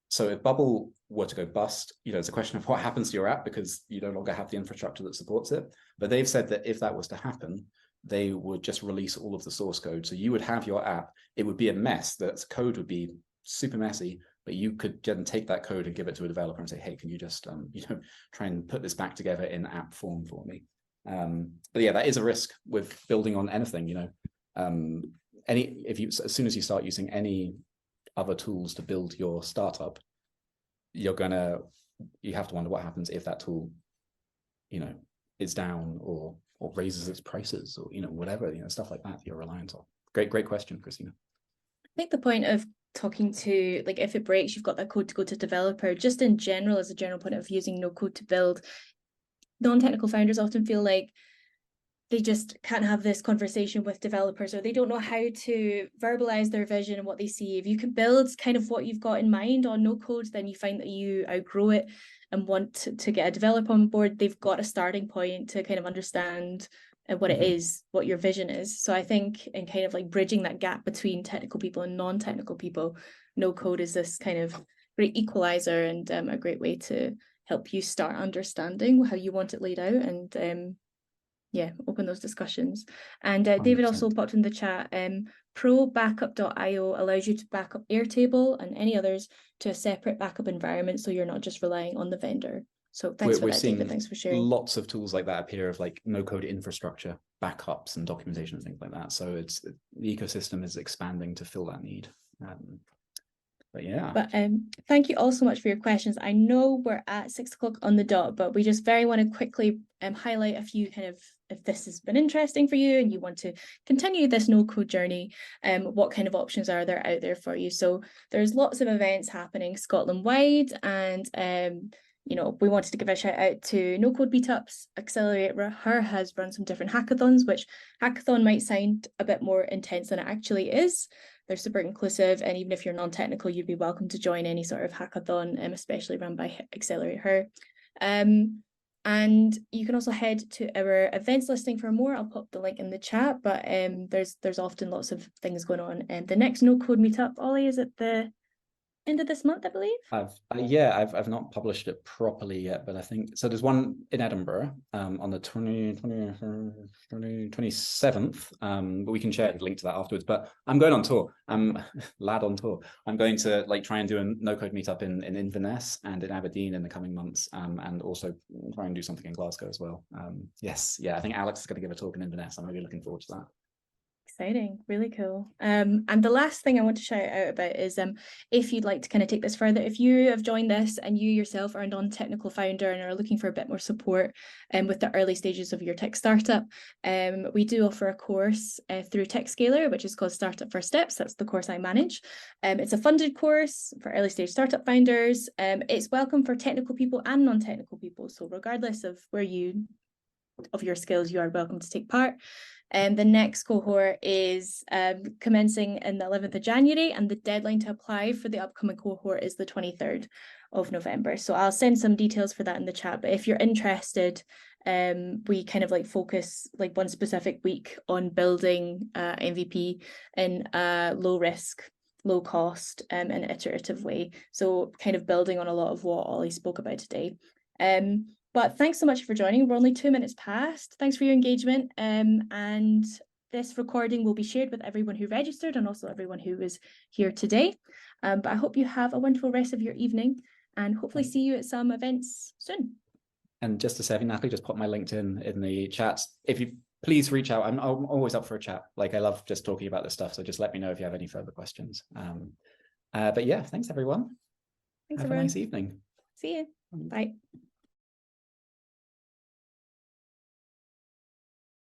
So if Bubble were to go bust, it's a question of what happens to your app, because you no longer have the infrastructure that supports it. But they've said that if that was to happen, they would just release all of the source code. So you would have your app, it would be a mess, that code would be super messy, but you could then take that code and give it to a developer and say, hey, can you just try and put this back together in app form for me? But yeah, that is a risk with building on anything. As soon as you start using any other tools to build your startup, you have to wonder what happens if that tool is down or raises its prices, or whatever, stuff like that you're reliant on. Great question, Christina. I think the point of talking to, like, if it breaks, you've got that code to go to developer, just in general, as a general point of using no code to build, non-technical founders often feel like they just can't have this conversation with developers, or they don't know how to verbalize their vision and what they see. If you can build kind of what you've got in mind on no code, then you find that you outgrow it and want to get a developer on board. They've got a starting point to kind of understand what it is, what your vision is. So I think in kind of like bridging that gap between technical people and non-technical people, no code is this kind of great equalizer and a great way to help you start understanding how you want it laid out and yeah, open those discussions. And David also popped in the chat, probackup.io allows you to back up Airtable and any others to a separate backup environment, so you're not just relying on the vendor. So thanks for that, David. Thanks for sharing. Lots of tools like that appear of like no code infrastructure, backups and documentation and things like that. So the ecosystem is expanding to fill that need. But yeah. But thank you all so much for your questions. I know we're at 6 o'clock on the dot, but we just very want to quickly highlight a few kind of, if this has been interesting for you and you want to continue this no code journey, what kind of options are there out there for you? So there's lots of events happening Scotland wide, and you know, we wanted to give a shout out to No Code Meetups. Accelerator has run some different hackathons, which hackathon might sound a bit more intense than it actually is. They're super inclusive, and even if you're non-technical, you'd be welcome to join any sort of hackathon, especially run by Accelerator. And you can also head to our events listing for more. I'll pop the link in the chat, but there's often lots of things going on. And the next No Code Meetup, Ollie, is at the end of this month, I believe. I've not published it properly yet, but I think so. There's one in Edinburgh on the 27th, but we can share the link to that afterwards. But I'm going on tour. I'm lad on tour. I'm going to like try and do a no code meetup in Inverness and in Aberdeen in the coming months, and also try and do something in Glasgow as well. Yes, yeah, I think Alex is going to give a talk in Inverness. I'm really looking forward to that. Exciting, really cool. And the last thing I want to shout out about is if you'd like to kind of take this further, if you have joined this and you yourself are a non-technical founder and are looking for a bit more support with the early stages of your tech startup, we do offer a course through Techscaler, which is called Startup First Steps. That's the course I manage. It's a funded course for early stage startup founders. It's welcome for technical people and non-technical people. So regardless of of your skills, you are welcome to take part. The next cohort is commencing in the 11th of January, and the deadline to apply for the upcoming cohort is the 23rd of November. So I'll send some details for that in the chat. But if you're interested, we kind of like focus like one specific week on building MVP in a low risk, low cost, and iterative way. So kind of building on a lot of what Ollie spoke about today. But thanks so much for joining. We're only 2 minutes past. Thanks for your engagement. And this recording will be shared with everyone who registered and also everyone who was here today. But I hope you have a wonderful rest of your evening and hopefully see you at some events soon. And just to say, Natalie, just put my LinkedIn in the chat. If you please reach out, I'm always up for a chat. Like I love just talking about this stuff. So just let me know if you have any further questions. But yeah, thanks everyone. Thanks, have everyone. a nice evening. See you. Bye.